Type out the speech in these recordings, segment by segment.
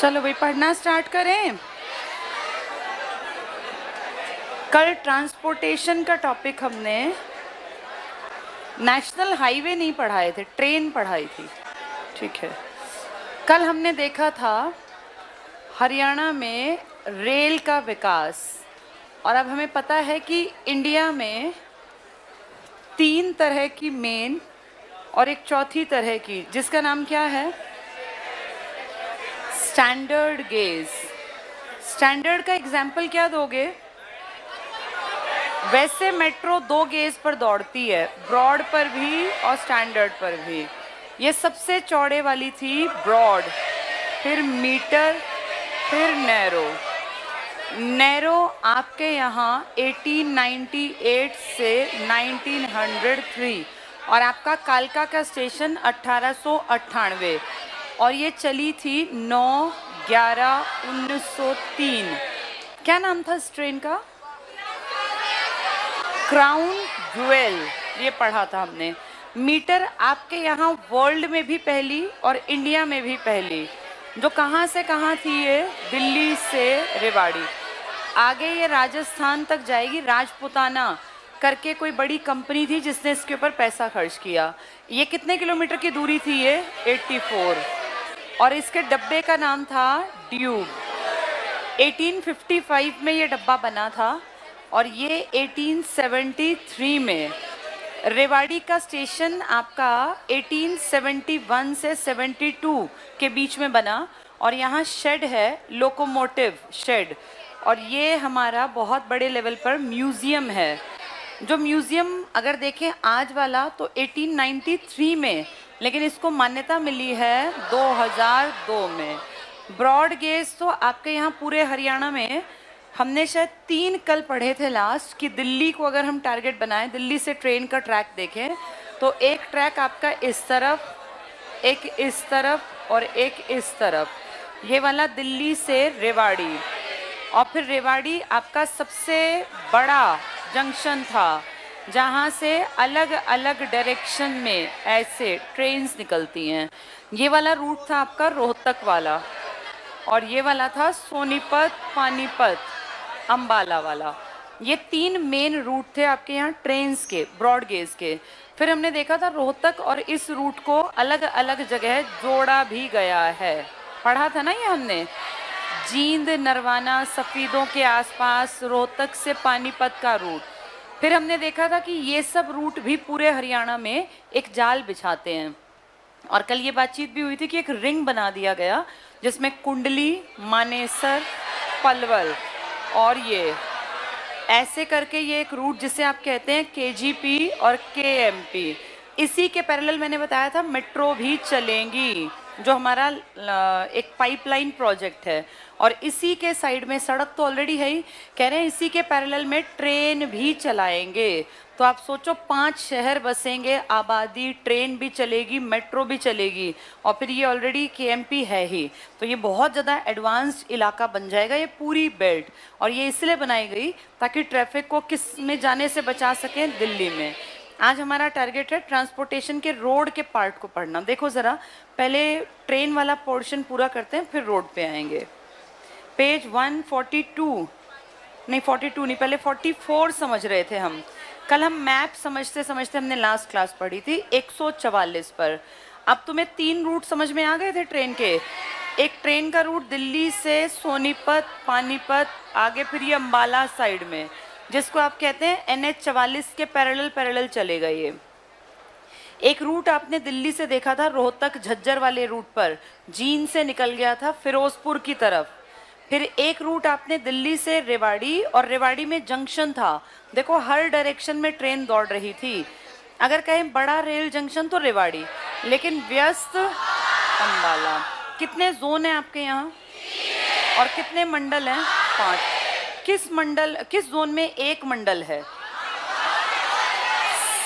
चलो भाई पढ़ना स्टार्ट करें। कल ट्रांसपोर्टेशन का टॉपिक हमने नेशनल हाईवे नहीं पढ़ाए थे, ट्रेन पढ़ाई थी। ठीक है, कल हमने देखा था हरियाणा में रेल का विकास, और अब हमें पता है कि इंडिया में 3 तरह की मेन और एक चौथी तरह की, जिसका नाम क्या है? Standard gauge. स्टैंडर्ड का एग्जाम्पल क्या दोगे? वैसे मेट्रो 2 गेज पर दौड़ती है, ब्रॉड पर भी और स्टैंडर्ड पर भी। ये सबसे चौड़े वाली थी ब्रॉड, फिर मीटर, फिर नैरो। नैरो आपके यहाँ 1898 से 1903 और आपका कालका का स्टेशन 1898, और ये चली थी 9/11/1903। क्या नाम था इस ट्रेन का? क्राउन ज्वेल, ये पढ़ा था हमने। मीटर आपके यहाँ वर्ल्ड में भी पहली और इंडिया में भी पहली, जो कहाँ से कहाँ थी ये? दिल्ली से रेवाड़ी। आगे ये राजस्थान तक जाएगी। राजपुताना करके कोई बड़ी कंपनी थी जिसने इसके ऊपर पैसा खर्च किया। ये कितने किलोमीटर की दूरी थी? ये 84, और इसके डब्बे का नाम था ड्यूब। 1855 में ये डब्बा बना था, और ये 1873 में रेवाड़ी का स्टेशन आपका 1871 से 72 के बीच में बना, और यहाँ शेड है, लोकोमोटिव शेड, और ये हमारा बहुत बड़े लेवल पर म्यूज़ियम है। जो म्यूज़ियम अगर देखें आज वाला तो 1893 में, लेकिन इसको मान्यता मिली है 2002 में। ब्रॉड गेज तो आपके यहाँ पूरे हरियाणा में हमने शायद 3 कल पढ़े थे लास्ट, कि दिल्ली को अगर हम टारगेट बनाएं, दिल्ली से ट्रेन का ट्रैक देखें तो एक ट्रैक आपका इस तरफ, एक इस तरफ और एक इस तरफ, ये वाला दिल्ली से रेवाड़ी। और फिर रेवाड़ी आपका सबसे बड़ा जंक्शन था, जहाँ से अलग अलग डायरेक्शन में ऐसे ट्रेन्स निकलती हैं। ये वाला रूट था आपका रोहतक वाला, और ये वाला था सोनीपत, पानीपत, अंबाला वाला। ये 3 मेन रूट थे आपके यहाँ ट्रेन्स के, ब्रॉड गेज के। फिर हमने देखा था रोहतक और इस रूट को अलग अलग जगह जोड़ा भी गया है, पढ़ा था ना ये हमने। जींद, नरवाना, सफ़ीदों के आसपास, रोहतक से पानीपत का रूट। फिर हमने देखा था कि ये सब रूट भी पूरे हरियाणा में एक जाल बिछाते हैं, और कल ये बातचीत भी हुई थी कि एक रिंग बना दिया गया जिसमें कुंडली, मानेसर, पलवल, और ये ऐसे करके ये एक रूट जिसे आप कहते हैं केजीपी और केएमपी। इसी के पैरेलल मैंने बताया था मेट्रो भी चलेंगी, जो हमारा एक पाइपलाइन प्रोजेक्ट है, और इसी के साइड में सड़क तो ऑलरेडी है ही, कह रहे हैं इसी के पैरेलल में ट्रेन भी चलाएंगे। तो आप सोचो 5 शहर बसेंगे, आबादी, ट्रेन भी चलेगी, मेट्रो भी चलेगी, और फिर ये ऑलरेडी केएमपी है ही, तो ये बहुत ज़्यादा एडवांस्ड इलाका बन जाएगा ये पूरी बेल्ट। और ये इसलिए बनाई गई ताकि ट्रैफिक को किस में जाने से बचा सकें? दिल्ली में। आज हमारा टारगेट है ट्रांसपोर्टेशन के रोड के पार्ट को पढ़ना। देखो ज़रा, पहले ट्रेन वाला पोर्शन पूरा करते हैं, फिर रोड पे आएंगे। पेज 142, नहीं 42 नहीं, पहले 44 समझ रहे थे हम। कल हम मैप समझते समझते हमने लास्ट क्लास पढ़ी थी 144 पर। अब तुम्हें 3 रूट समझ में आ गए थे ट्रेन के। एक ट्रेन का रूट दिल्ली से सोनीपत, पानीपत, आगे फिर ये अंबाला साइड में, जिसको आप कहते हैं NH-44 के पैरेलल चलेगा ये। एक रूट आपने दिल्ली से देखा था रोहतक झज्जर वाले रूट पर, जींद से निकल गया था फिरोजपुर की तरफ। फिर एक रूट आपने दिल्ली से रेवाड़ी, और रेवाड़ी में जंक्शन था, देखो हर डायरेक्शन में ट्रेन दौड़ रही थी। अगर कहें बड़ा रेल जंक्शन तो रेवाड़ी, लेकिन व्यस्त अंबाला। कितने जोन हैं आपके यहाँ और कितने मंडल हैं? 5। किस जोन में एक मंडल है?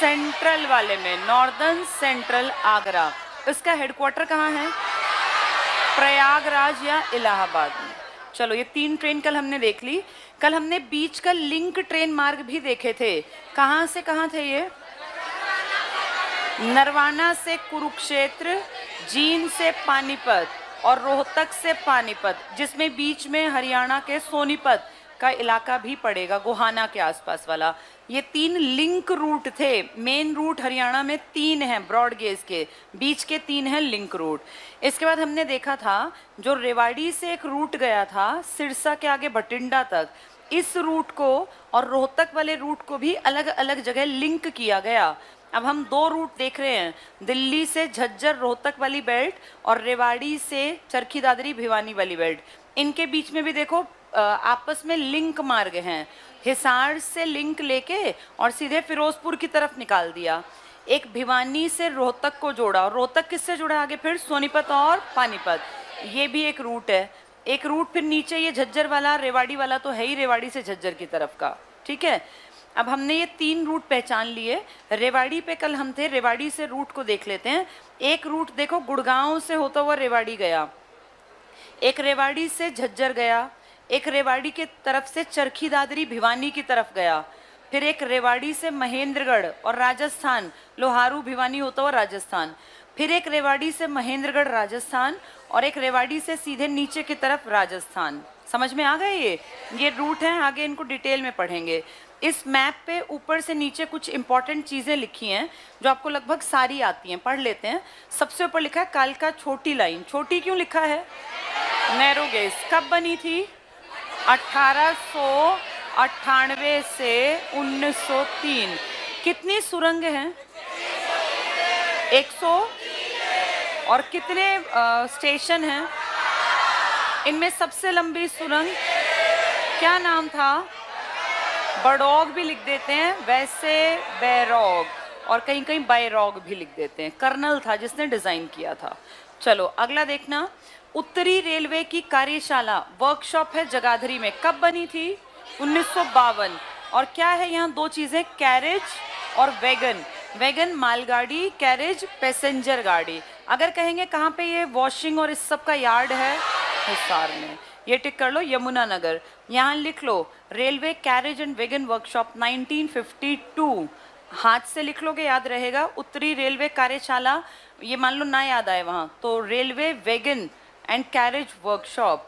सेंट्रल वाले में, नॉर्दर्न सेंट्रल आगरा। इसका हेडक्वार्टर कहाँ है? प्रयागराज या इलाहाबाद में। चलो, ये 3 ट्रेन कल हमने देख ली। कल हमने बीच का लिंक ट्रेन मार्ग भी देखे थे। कहाँ से कहाँ थे ये? नरवाना से कुरुक्षेत्र, जींद से पानीपत, और रोहतक से पानीपत, जिसमें बीच में हरियाणा के सोनीपत का इलाका भी पड़ेगा, गोहाना के आसपास वाला। ये 3 लिंक रूट थे। मेन रूट हरियाणा में 3 हैं ब्रॉड गेज के, बीच के 3 हैं लिंक रूट। इसके बाद हमने देखा था जो रेवाड़ी से एक रूट गया था सिरसा के आगे भटिंडा तक, इस रूट को और रोहतक वाले रूट को भी अलग अलग जगह लिंक किया गया। अब हम 2 रूट देख रहे हैं, दिल्ली से झज्जर रोहतक वाली बेल्ट और रेवाड़ी से चरखी दादरी भिवानी वाली बेल्ट। इनके बीच में भी देखो आपस में लिंक मार्ग हैं। हिसार से लिंक लेके और सीधे फिरोजपुर की तरफ निकाल दिया। एक भिवानी से रोहतक को जोड़ा, और रोहतक किससे जुड़ा आगे फिर सोनीपत और पानीपत, ये भी एक रूट है। एक रूट फिर नीचे ये झज्जर वाला, रेवाड़ी वाला तो है ही रेवाड़ी से झज्जर की तरफ का, ठीक है। अब हमने ये 3 रूट पहचान लिए। रेवाड़ी पे कल हम थे, रेवाड़ी से रूट को देख लेते हैं। एक रूट देखो गुड़गांव से होता हुआ रेवाड़ी गया, एक रेवाड़ी से झज्जर गया, एक रेवाड़ी के तरफ से चरखी दादरी भिवानी की तरफ गया, फिर एक रेवाड़ी से महेंद्रगढ़ और राजस्थान लोहारू भिवानी होता हुआ राजस्थान, फिर एक रेवाड़ी से महेंद्रगढ़ राजस्थान और एक रेवाड़ी से सीधे नीचे की तरफ राजस्थान। समझ में आ गए? ये रूट हैं, आगे इनको डिटेल में पढ़ेंगे। इस मैप पे ऊपर से नीचे कुछ इंपॉर्टेंट चीज़ें लिखी हैं जो आपको लगभग सारी आती हैं, पढ़ लेते हैं। सबसे ऊपर लिखा है कालका छोटी लाइन। छोटी क्यों लिखा है? Narrow gauge. कब बनी थी? 1898 से 1903। कितनी सुरंग हैं? 100। और कितने स्टेशन हैं? इनमें सबसे लंबी सुरंग क्या नाम था? बड़ौग भी लिख देते हैं, वैसे बैरौग, और कहीं कहीं बैरौग भी लिख देते हैं। कर्नल था जिसने डिजाइन किया था। चलो अगला देखना, उत्तरी रेलवे की कार्यशाला वर्कशॉप है जगाधरी में। कब बनी थी? 1952। और क्या है यहाँ? 2 चीजें, कैरेज और वैगन। वैगन मालगाड़ी, कैरेज पैसेंजर गाड़ी। अगर कहेंगे कहाँ पे ये वॉशिंग और इस सब का यार्ड है? हिसार में। ये टिक कर लो, यमुनानगर। यहाँ लिख लो railway carriage and wagon workshop 1952। हाथ से लिख लोगे याद रहेगा। उत्तरी रेलवे कार्यशाला, ये मान लो ना याद आए वहाँ तो railway wagon and carriage workshop,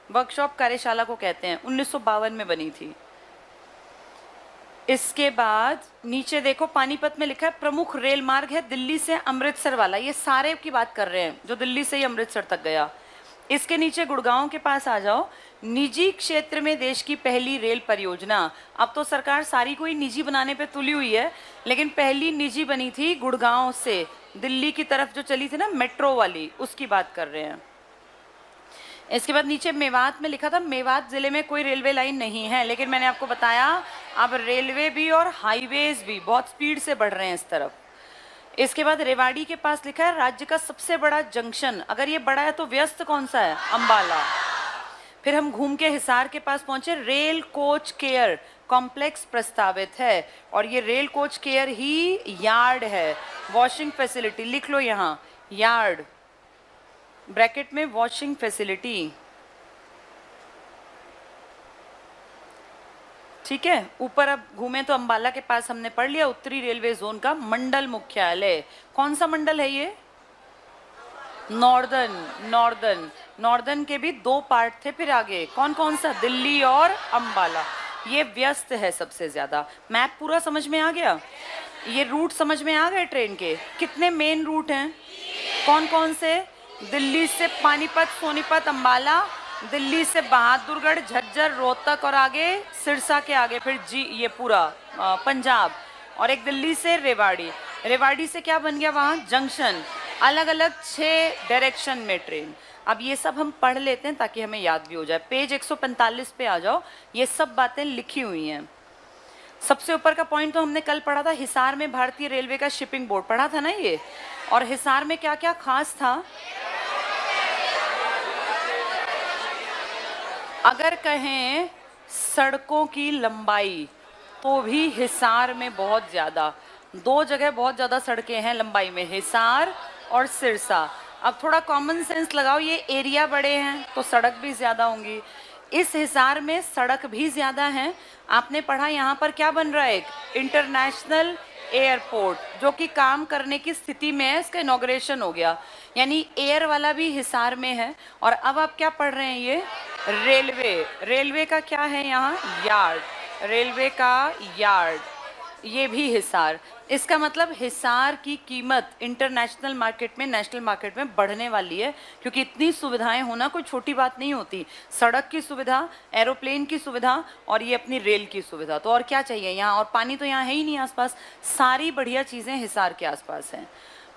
workshop कार्यशाला को कहते हैं। 1952 में बनी थी। इसके बाद नीचे देखो पानीपत में लिखा है प्रमुख रेल मार्ग है दिल्ली से अमृतसर वाला। ये सारे की बात कर रहे हैं जो दिल्ली से ही अमृतसर तक गया। इसके नीचे गुड़गांव के पास आ जाओ, निजी क्षेत्र में देश की पहली रेल परियोजना। अब तो सरकार सारी को ही निजी बनाने पे तुली हुई है, लेकिन पहली निजी बनी थी गुड़गांव से दिल्ली की तरफ जो चली थी ना मेट्रो वाली, उसकी बात कर रहे हैं। इसके बाद नीचे मेवात में लिखा था मेवात जिले में कोई रेलवे लाइन नहीं है, लेकिन मैंने आपको बताया अब रेलवे भी और हाईवेज भी बहुत स्पीड से बढ़ रहे हैं इस तरफ। इसके बाद रेवाड़ी के पास लिखा है राज्य का सबसे बड़ा जंक्शन। अगर ये बड़ा है तो व्यस्त कौन सा है? अंबाला। फिर हम घूम के हिसार के पास पहुंचे, रेल कोच केयर कॉम्प्लेक्स प्रस्तावित है, और ये रेल कोच केयर ही यार्ड है। वॉशिंग फैसिलिटी लिख लो यहाँ, यार्ड ब्रैकेट में वॉशिंग फैसिलिटी, ठीक है। ऊपर अब घूमे तो अंबाला के पास हमने पढ़ लिया उत्तरी रेलवे जोन का मंडल मुख्यालय। कौन सा मंडल है ये? नॉर्दर्न के भी 2 पार्ट थे। फिर आगे कौन कौन सा? दिल्ली और अंबाला। ये व्यस्त है सबसे ज्यादा। मैप पूरा समझ में आ गया? ये रूट समझ में आ गए ट्रेन के? कितने मेन रूट हैं? कौन कौन से? दिल्ली से पानीपत, सोनीपत, अंबाला, दिल्ली से बहादुरगढ़, झज्जर, रोहतक और आगे सिरसा के आगे फिर ये पूरा पंजाब, और एक दिल्ली से रेवाड़ी। रेवाड़ी से क्या बन गया वहाँ? जंक्शन। अलग अलग 6 डायरेक्शन में ट्रेन। अब ये सब हम पढ़ लेते हैं ताकि हमें याद भी हो जाए। पेज 145 पे आ जाओ, ये सब बातें लिखी हुई हैं। सबसे ऊपर का पॉइंट तो हमने कल पढ़ा था, हिसार में भारतीय रेलवे का शिपिंग बोर्ड, पढ़ा था ना ये। और हिसार में क्या क्या खास था? अगर कहें सड़कों की लंबाई तो भी हिसार में बहुत ज़्यादा, 2 जगह बहुत ज़्यादा सड़कें हैं लंबाई में, हिसार और सिरसा। अब थोड़ा कॉमन सेंस लगाओ, ये एरिया बड़े हैं तो सड़क भी ज़्यादा होंगी। इस हिसार में सड़क भी ज़्यादा हैं। आपने पढ़ा यहाँ पर क्या बन रहा है? एक इंटरनेशनल एयरपोर्ट जो कि काम करने की स्थिति में है, इसका इनॉग्रेशन हो गया, यानी एयर वाला भी हिसार में है। और अब आप क्या पढ़ रहे हैं, ये रेलवे, रेलवे का क्या है यहाँ, यार्ड, रेलवे का यार्ड, ये भी हिसार। इसका मतलब हिसार की कीमत इंटरनेशनल मार्केट में, नेशनल मार्केट में बढ़ने वाली है, क्योंकि इतनी सुविधाएं होना कोई छोटी बात नहीं होती। सड़क की सुविधा, एरोप्लेन की सुविधा और ये अपनी रेल की सुविधा, तो और क्या चाहिए यहाँ। और पानी तो यहाँ है ही नहीं आसपास, सारी बढ़िया चीज़ें हिसार के आसपास हैं।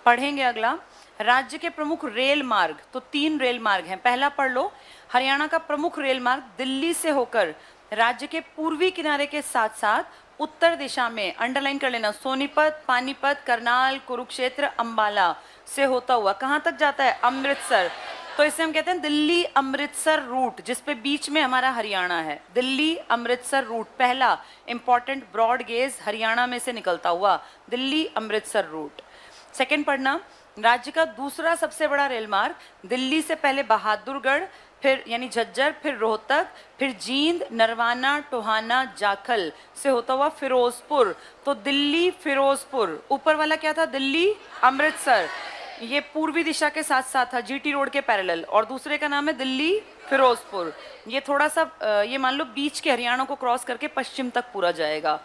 पढ़ेंगे अगला, राज्य के प्रमुख रेल मार्ग, तो 3 रेल मार्ग हैं। पहला पढ़ लो, हरियाणा का प्रमुख रेल मार्ग दिल्ली से होकर राज्य के पूर्वी किनारे के साथ साथ उत्तर दिशा में, अंडरलाइन कर लेना, सोनीपत, पानीपत, करनाल, कुरुक्षेत्र, अंबाला से होता हुआ कहाँ तक जाता है, अमृतसर। तो इसे हम कहते हैं दिल्ली अमृतसर रूट, जिसपे बीच में हमारा हरियाणा है। दिल्ली अमृतसर रूट पहला इंपॉर्टेंट ब्रॉड गेज हरियाणा में से निकलता हुआ दिल्ली अमृतसर रूट। सेकंड पढ़ना, राज्य का दूसरा सबसे बड़ा रेल मार्ग दिल्ली से पहले बहादुरगढ़, फिर यानी झज्जर, फिर रोहतक, फिर जींद, नरवाना, टोहाना, जाखल से होता हुआ फिरोजपुर। तो दिल्ली फिरोजपुर, ऊपर वाला क्या था, दिल्ली अमृतसर, ये पूर्वी दिशा के साथ साथ था, जीटी रोड के पैरेलल, और दूसरे का नाम है दिल्ली फिरोजपुर। ये थोड़ा सा ये मान लो बीच के हरियाणा को क्रॉस करके पश्चिम तक पूरा जाएगा।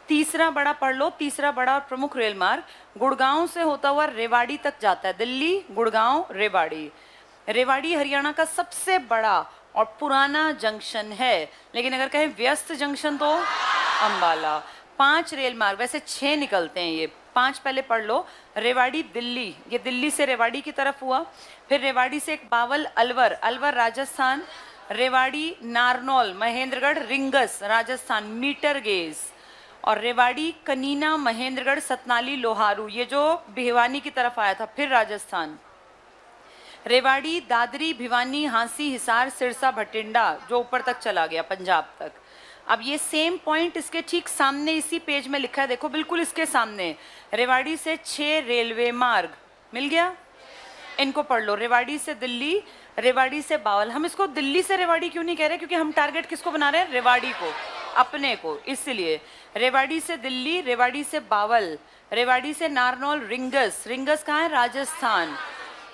तीसरा बड़ा पढ़ लो, तीसरा बड़ा और प्रमुख रेल मार्ग गुड़गांव से होता हुआ रेवाड़ी तक जाता है, दिल्ली गुड़गांव रेवाड़ी। रेवाड़ी हरियाणा का सबसे बड़ा और पुराना जंक्शन है, लेकिन अगर कहें व्यस्त जंक्शन तो अंबाला। 5 रेल मार्ग, वैसे 6 निकलते हैं, ये 5 पहले पढ़ लो। रेवाड़ी दिल्ली, ये दिल्ली से रेवाड़ी की तरफ हुआ, फिर रेवाड़ी से एक बावल अलवर, अलवर राजस्थान, रेवाड़ी नारनौल महेंद्रगढ़ रिंगस राजस्थान मीटर गेज, और रेवाड़ी कनीना महेंद्रगढ़ सतनाली लोहारू, ये जो भिवानी की तरफ आया था, फिर राजस्थान। रेवाड़ी दादरी भिवानी हांसी हिसार सिरसा भटिंडा, जो ऊपर तक चला गया पंजाब तक। अब ये सेम पॉइंट इसके ठीक सामने इसी पेज में लिखा है, देखो बिल्कुल इसके सामने, रेवाड़ी से 6 रेलवे मार्ग मिल गया, इनको पढ़ लो। रेवाड़ी से दिल्ली, रेवाड़ी से बावल। हम इसको दिल्ली से रेवाड़ी क्यों नहीं कह रहे, क्योंकि हम टारगेट किसको बना रहे हैं, रेवाड़ी को, अपने को, इसलिए रेवाड़ी से दिल्ली, रेवाड़ी से बावल, रेवाड़ी से नारनौल रिंगस, रिंगस कहाँ है, राजस्थान।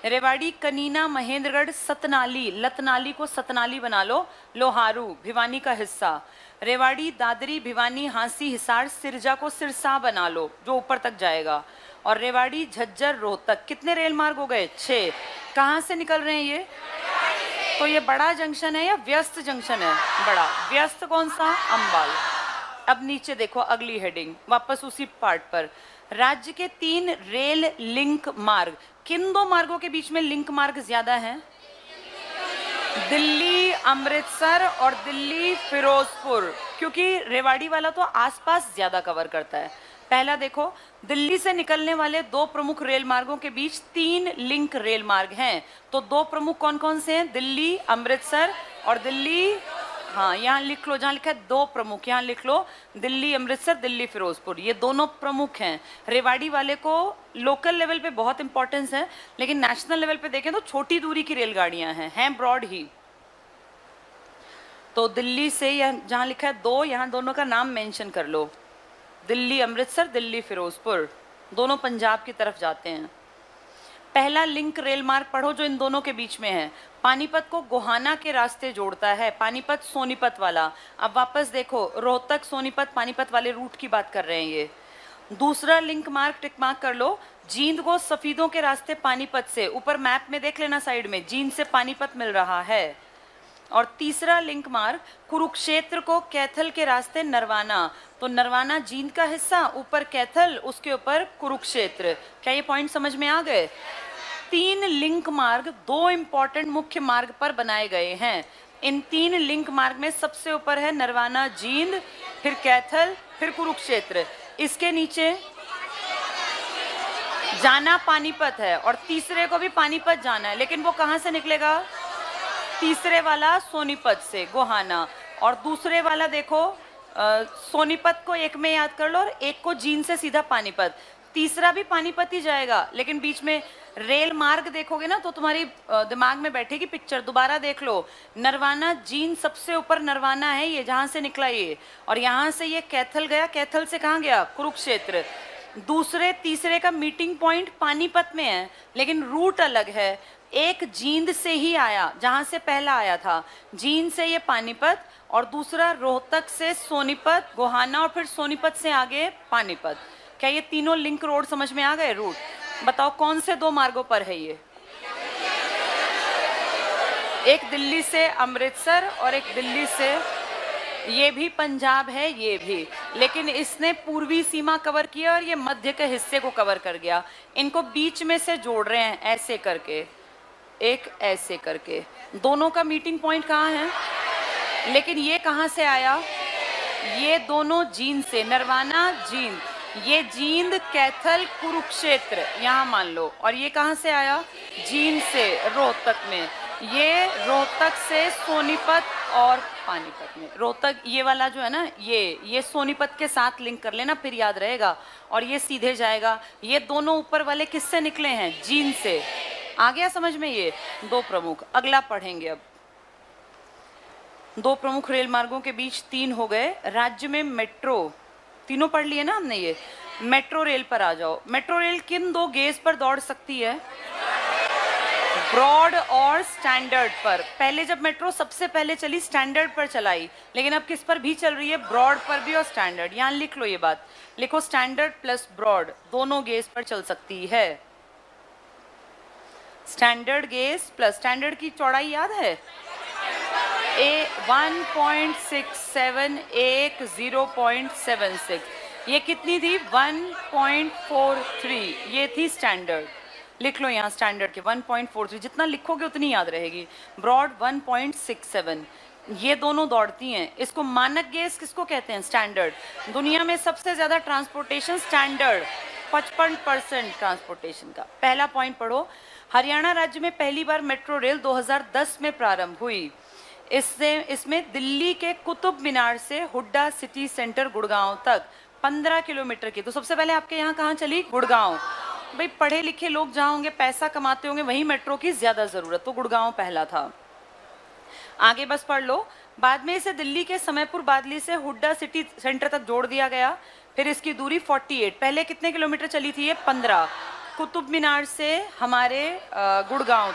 रेवाड़ी कनीना महेंद्रगढ़ सतनाली, लतनाली को सतनाली बना लो, लोहारू भिवानी का हिस्सा। रेवाड़ी दादरी भिवानी हांसी हिसार सिरजा को सिरसा बना लो, जो ऊपर तक जाएगा। और रेवाड़ी झज्जर रोहतक, कितने रेल मार्ग हो गए, 6। कहाँ से निकल रहे हैं ये, तो ये बड़ा जंक्शन है या व्यस्त जंक्शन है, बड़ा। व्यस्त कौन सा, अंबाला। अब नीचे देखो अगली हेडिंग, वापस उसी पार्ट पर, राज्य के 3 रेल लिंक मार्ग। किन 2 मार्गों के बीच में लिंक मार्ग ज्यादा है, दिल्ली अमृतसर और दिल्ली फिरोजपुर, क्योंकि रेवाड़ी वाला तो आसपास ज्यादा कवर करता है। पहला देखो, दिल्ली से निकलने वाले 2 प्रमुख रेल मार्गों के बीच 3 लिंक रेल मार्ग हैं। तो 2 प्रमुख कौन कौन से हैं, दिल्ली अमृतसर और दिल्ली, हाँ यहाँ लिख लो, जहाँ लिखा है 2 प्रमुख, यहाँ लिख लो दिल्ली अमृतसर, दिल्ली फिरोजपुर, ये दोनों प्रमुख हैं। रेवाड़ी वाले को लोकल लेवल पे बहुत इंपॉर्टेंस है, लेकिन नेशनल लेवल पे देखें तो छोटी दूरी की रेलगाड़ियां हैं ब्रॉड ही। तो दिल्ली से जहाँ लिखा है 2, यहाँ दोनों का नाम मेंशन कर लो, दिल्ली अमृतसर, दिल्ली फिरोजपुर, दोनों पंजाब की तरफ जाते हैं। पहला लिंक रेल मार्ग पढ़ो जो इन दोनों के बीच में है, पानीपत को गोहाना के रास्ते जोड़ता है, पानीपत सोनीपत वाला। अब वापस देखो, रोहतक सोनीपत पानीपत वाले रूट की बात कर रहे हैं ये। दूसरा लिंक मार्ग टिक मार्क कर लो, जींद को सफीदों के रास्ते पानीपत से, ऊपर मैप में देख लेना साइड में, जींद से पानीपत मिल रहा है। और तीसरा लिंक मार्ग कुरुक्षेत्र को कैथल के रास्ते नरवाना, तो नरवाना जींद का हिस्सा, ऊपर कैथल, उसके ऊपर कुरुक्षेत्र। क्या ये पॉइंट समझ में आ गए। 3 लिंक मार्ग 2 इंपॉर्टेंट मुख्य मार्ग पर बनाए गए हैं। इन 3 लिंक मार्ग में सबसे ऊपर है नरवाना जींद, फिर कैथल, फिर कुरुक्षेत्र। इसके नीचे जाना पानीपत है और तीसरे को भी पानीपत जाना है, लेकिन वो कहाँ से निकलेगा, तीसरे वाला सोनीपत से गोहाना, और दूसरे वाला देखो सोनीपत को एक में याद कर लो और एक को जींद से सीधा पानीपत। तीसरा भी पानीपत ही जाएगा, लेकिन बीच में रेल मार्ग देखोगे ना तो तुम्हारी दिमाग में बैठेगी पिक्चर, दोबारा देख लो। नरवाना जींद सबसे ऊपर नरवाना है, ये जहां से निकला ये, और यहाँ से ये कैथल गया, कैथल से कहाँ गया, कुरुक्षेत्र। दूसरे तीसरे का मीटिंग पॉइंट पानीपत में है, लेकिन रूट अलग है। एक जींद से ही आया, जहां से पहला आया था, जींद से ये पानीपत, और दूसरा रोहतक से सोनीपत, गोहाना, और फिर सोनीपत से आगे पानीपत। क्या ये तीनों लिंक रोड समझ में आ गए? रूट बताओ कौन से दो मार्गों पर है ये? एक दिल्ली से अमृतसर और एक दिल्ली से, ये भी पंजाब है ये भी, लेकिन इसने पूर्वी सीमा कवर किया और ये मध्य के हिस्से को कवर कर गया। इनको बीच में से जोड़ रहे हैं ऐसे करके, एक ऐसे करके। दोनों का मीटिंग पॉइंट कहाँ है? लेकिन ये कहाँ से आया? ये दोनों जींद से, नरवाना जींद, ये जींद कैथल कुरुक्षेत्र यहाँ मान लो, और ये कहाँ से आया? जींद से रोहतक में, ये रोहतक से सोनीपत और पानीपत में। रोहतक ये वाला जो है ना, ये सोनीपत के साथ लिंक कर लेना, फिर याद रहेगा, और ये सीधे जाएगा। ये दोनों ऊपर वाले किससे निकले हैं? जींद से। आ गया समझ में? ये दो प्रमुख। अगला पढ़ेंगे अब। दो प्रमुख रेल मार्गों के बीच तीन हो गए। राज्य में मेट्रो, तीनों पढ़ लिए ना हमने ये। मेट्रो रेल पर आ जाओ। मेट्रो रेल किन दो गेज पर दौड़ सकती है? ब्रॉड और स्टैंडर्ड पर। पहले जब मेट्रो सबसे पहले चली स्टैंडर्ड पर चलाई, लेकिन अब किस पर भी चल रही है? ब्रॉड पर भी और स्टैंडर्ड। यहाँ लिख लो ये बात, लिखो स्टैंडर्ड प्लस ब्रॉड दोनों गेज पर चल सकती है। स्टैंडर्ड गेज प्लस, स्टैंडर्ड की चौड़ाई याद है? 1.67, एक 0.76, ये कितनी थी? 1.43, ये थी स्टैंडर्ड। लिख लो यहाँ स्टैंडर्ड के 1.43, जितना लिखोगे उतनी याद रहेगी। ब्रॉड 1.67, ये दोनों दौड़ती हैं। इसको मानक गेज किसको कहते हैं? स्टैंडर्ड। दुनिया में सबसे ज्यादा ट्रांसपोर्टेशन स्टैंडर्ड, 55% ट्रांसपोर्टेशन का। पहला पॉइंट पढ़ो। हरियाणा राज्य में पहली बार मेट्रो रेल 2010 में प्रारंभ हुई। इसमें दिल्ली के कुतुब मीनार से हुड्डा सिटी सेंटर गुड़गांव तक 15 किलोमीटर की। तो सबसे पहले आपके यहाँ कहाँ चली? गुड़गांव। भाई पढ़े लिखे लोग जहाँ होंगे, पैसा कमाते होंगे, वहीं मेट्रो की ज्यादा जरूरत, तो गुड़गांव पहला था। आगे बस पढ़ लो। बाद में इसे दिल्ली के समयपुर बादली से हुड्डा सिटी सेंटर तक जोड़ दिया गया। फिर इसकी दूरी 48, पहले कितने किलोमीटर चली थी ये? 15। कुतुब मीनार से हमारे गुड़गांव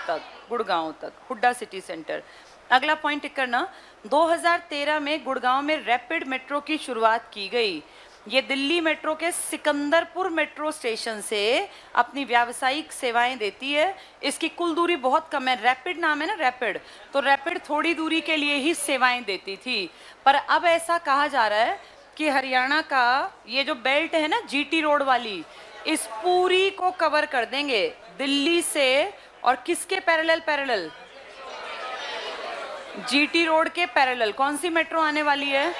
तक हुड्डा सिटी सेंटर। अगला पॉइंट टिक करना। 2013 में गुड़गांव में रैपिड मेट्रो की शुरुआत की गई। ये दिल्ली मेट्रो के सिकंदरपुर मेट्रो स्टेशन से अपनी व्यावसायिक सेवाएं देती है। इसकी कुल दूरी बहुत कम है, रैपिड नाम है ना, रैपिड, तो रैपिड थोड़ी दूरी के लिए ही सेवाएं देती थी। पर अब ऐसा कहा जा रहा है कि हरियाणा का ये जो बेल्ट है ना, जीटी रोड वाली, इस पूरी को कवर कर देंगे दिल्ली से। और किसके पैरेलल? जीटी रोड के पैरेलल। कौन सी मेट्रो आने वाली है?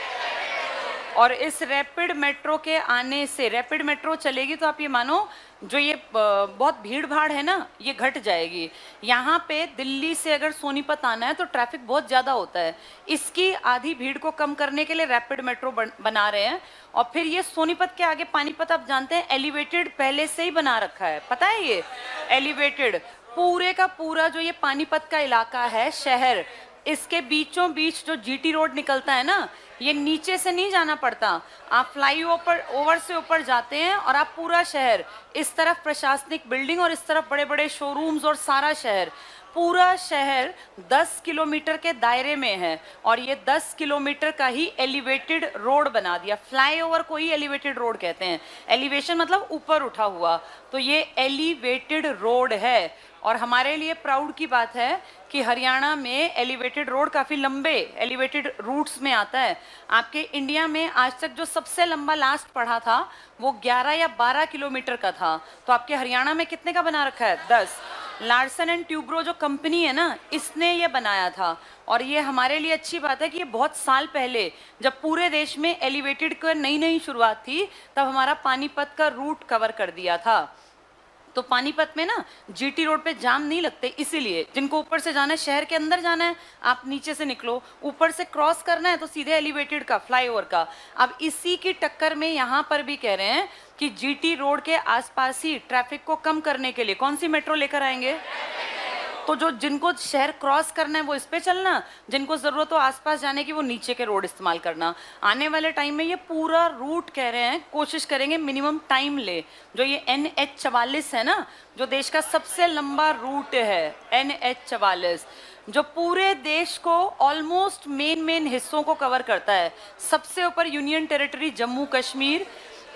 और इस रैपिड मेट्रो के आने से, रैपिड मेट्रो चलेगी तो आप ये मानो जो ये बहुत भीड़ भाड़ है ना, ये घट जाएगी। यहाँ पे दिल्ली से अगर सोनीपत आना है तो ट्रैफिक बहुत ज़्यादा होता है। इसकी आधी भीड़ को कम करने के लिए रैपिड मेट्रो बना रहे हैं। और फिर ये सोनीपत के आगे पानीपत, आप जानते हैं एलिवेटेड पहले से ही बना रखा है, पता है? ये एलिवेटेड पूरे का पूरा जो ये पानीपत का इलाका है, शहर, इसके बीचों बीच जो जीटी रोड निकलता है ना, ये नीचे से नहीं जाना पड़ता। आप फ्लाईओवर से ऊपर जाते हैं और आप पूरा शहर, इस तरफ प्रशासनिक बिल्डिंग और इस तरफ बड़े बड़े शोरूम्स, और सारा शहर, पूरा शहर 10 किलोमीटर के दायरे में है। और ये 10 किलोमीटर का ही एलिवेटेड रोड बना दिया। फ्लाईओवर को ही एलिवेटेड रोड कहते हैं। एलिवेशन मतलब ऊपर उठा हुआ, तो ये एलिवेटेड रोड है। और हमारे लिए प्राउड की बात है कि हरियाणा में एलिवेटेड रोड काफ़ी लंबे एलिवेटेड रूट्स में आता है। आपके इंडिया में आज तक जो सबसे लंबा लास्ट पढ़ा था वो 11 या 12 किलोमीटर का था, तो आपके हरियाणा में कितने का बना रखा है? 10। लार्सन एंड ट्यूब्रो जो कंपनी है ना, इसने ये बनाया था। और ये हमारे लिए अच्छी बात है कि ये बहुत साल पहले, जब पूरे देश में एलिवेटेड की नई शुरुआत थी, तब हमारा पानीपत का रूट कवर कर दिया था। तो पानीपत में ना जीटी रोड पे जाम नहीं लगते, इसीलिए जिनको ऊपर से जाना है, शहर के अंदर जाना है, आप नीचे से निकलो, ऊपर से क्रॉस करना है तो सीधे एलिवेटेड का, फ्लाईओवर का। अब इसी की टक्कर में यहाँ पर भी कह रहे हैं कि जीटी रोड के आसपास ही ट्रैफिक को कम करने के लिए कौन सी मेट्रो लेकर आएंगे? तो जो जिनको शहर क्रॉस करना है वो इस पे चलना, जिनको जरूरत हो आसपास जाने की वो नीचे के रोड इस्तेमाल करना। आने वाले टाइम में ये पूरा रूट कह रहे हैं कोशिश करेंगे मिनिमम टाइम ले। जो ये NH44 है ना, जो देश का सबसे लंबा रूट है NH44, जो पूरे देश को ऑलमोस्ट मेन हिस्सों को कवर करता है। सबसे ऊपर यूनियन टेरिटरी जम्मू कश्मीर,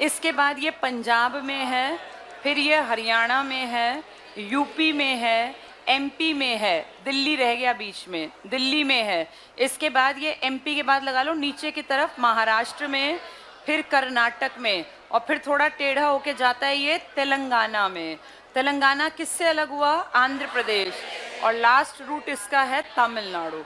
इसके बाद ये पंजाब में है, फिर ये हरियाणा में है, यूपी में है, MP में है, दिल्ली रह गया बीच में, दिल्ली में है। इसके बाद ये MP के बाद लगा लो नीचे की तरफ महाराष्ट्र में, फिर कर्नाटक में, और फिर थोड़ा टेढ़ा होके जाता है ये तेलंगाना में। तेलंगाना किससे अलग हुआ? आंध्र प्रदेश। और लास्ट रूट इसका है तमिलनाडु।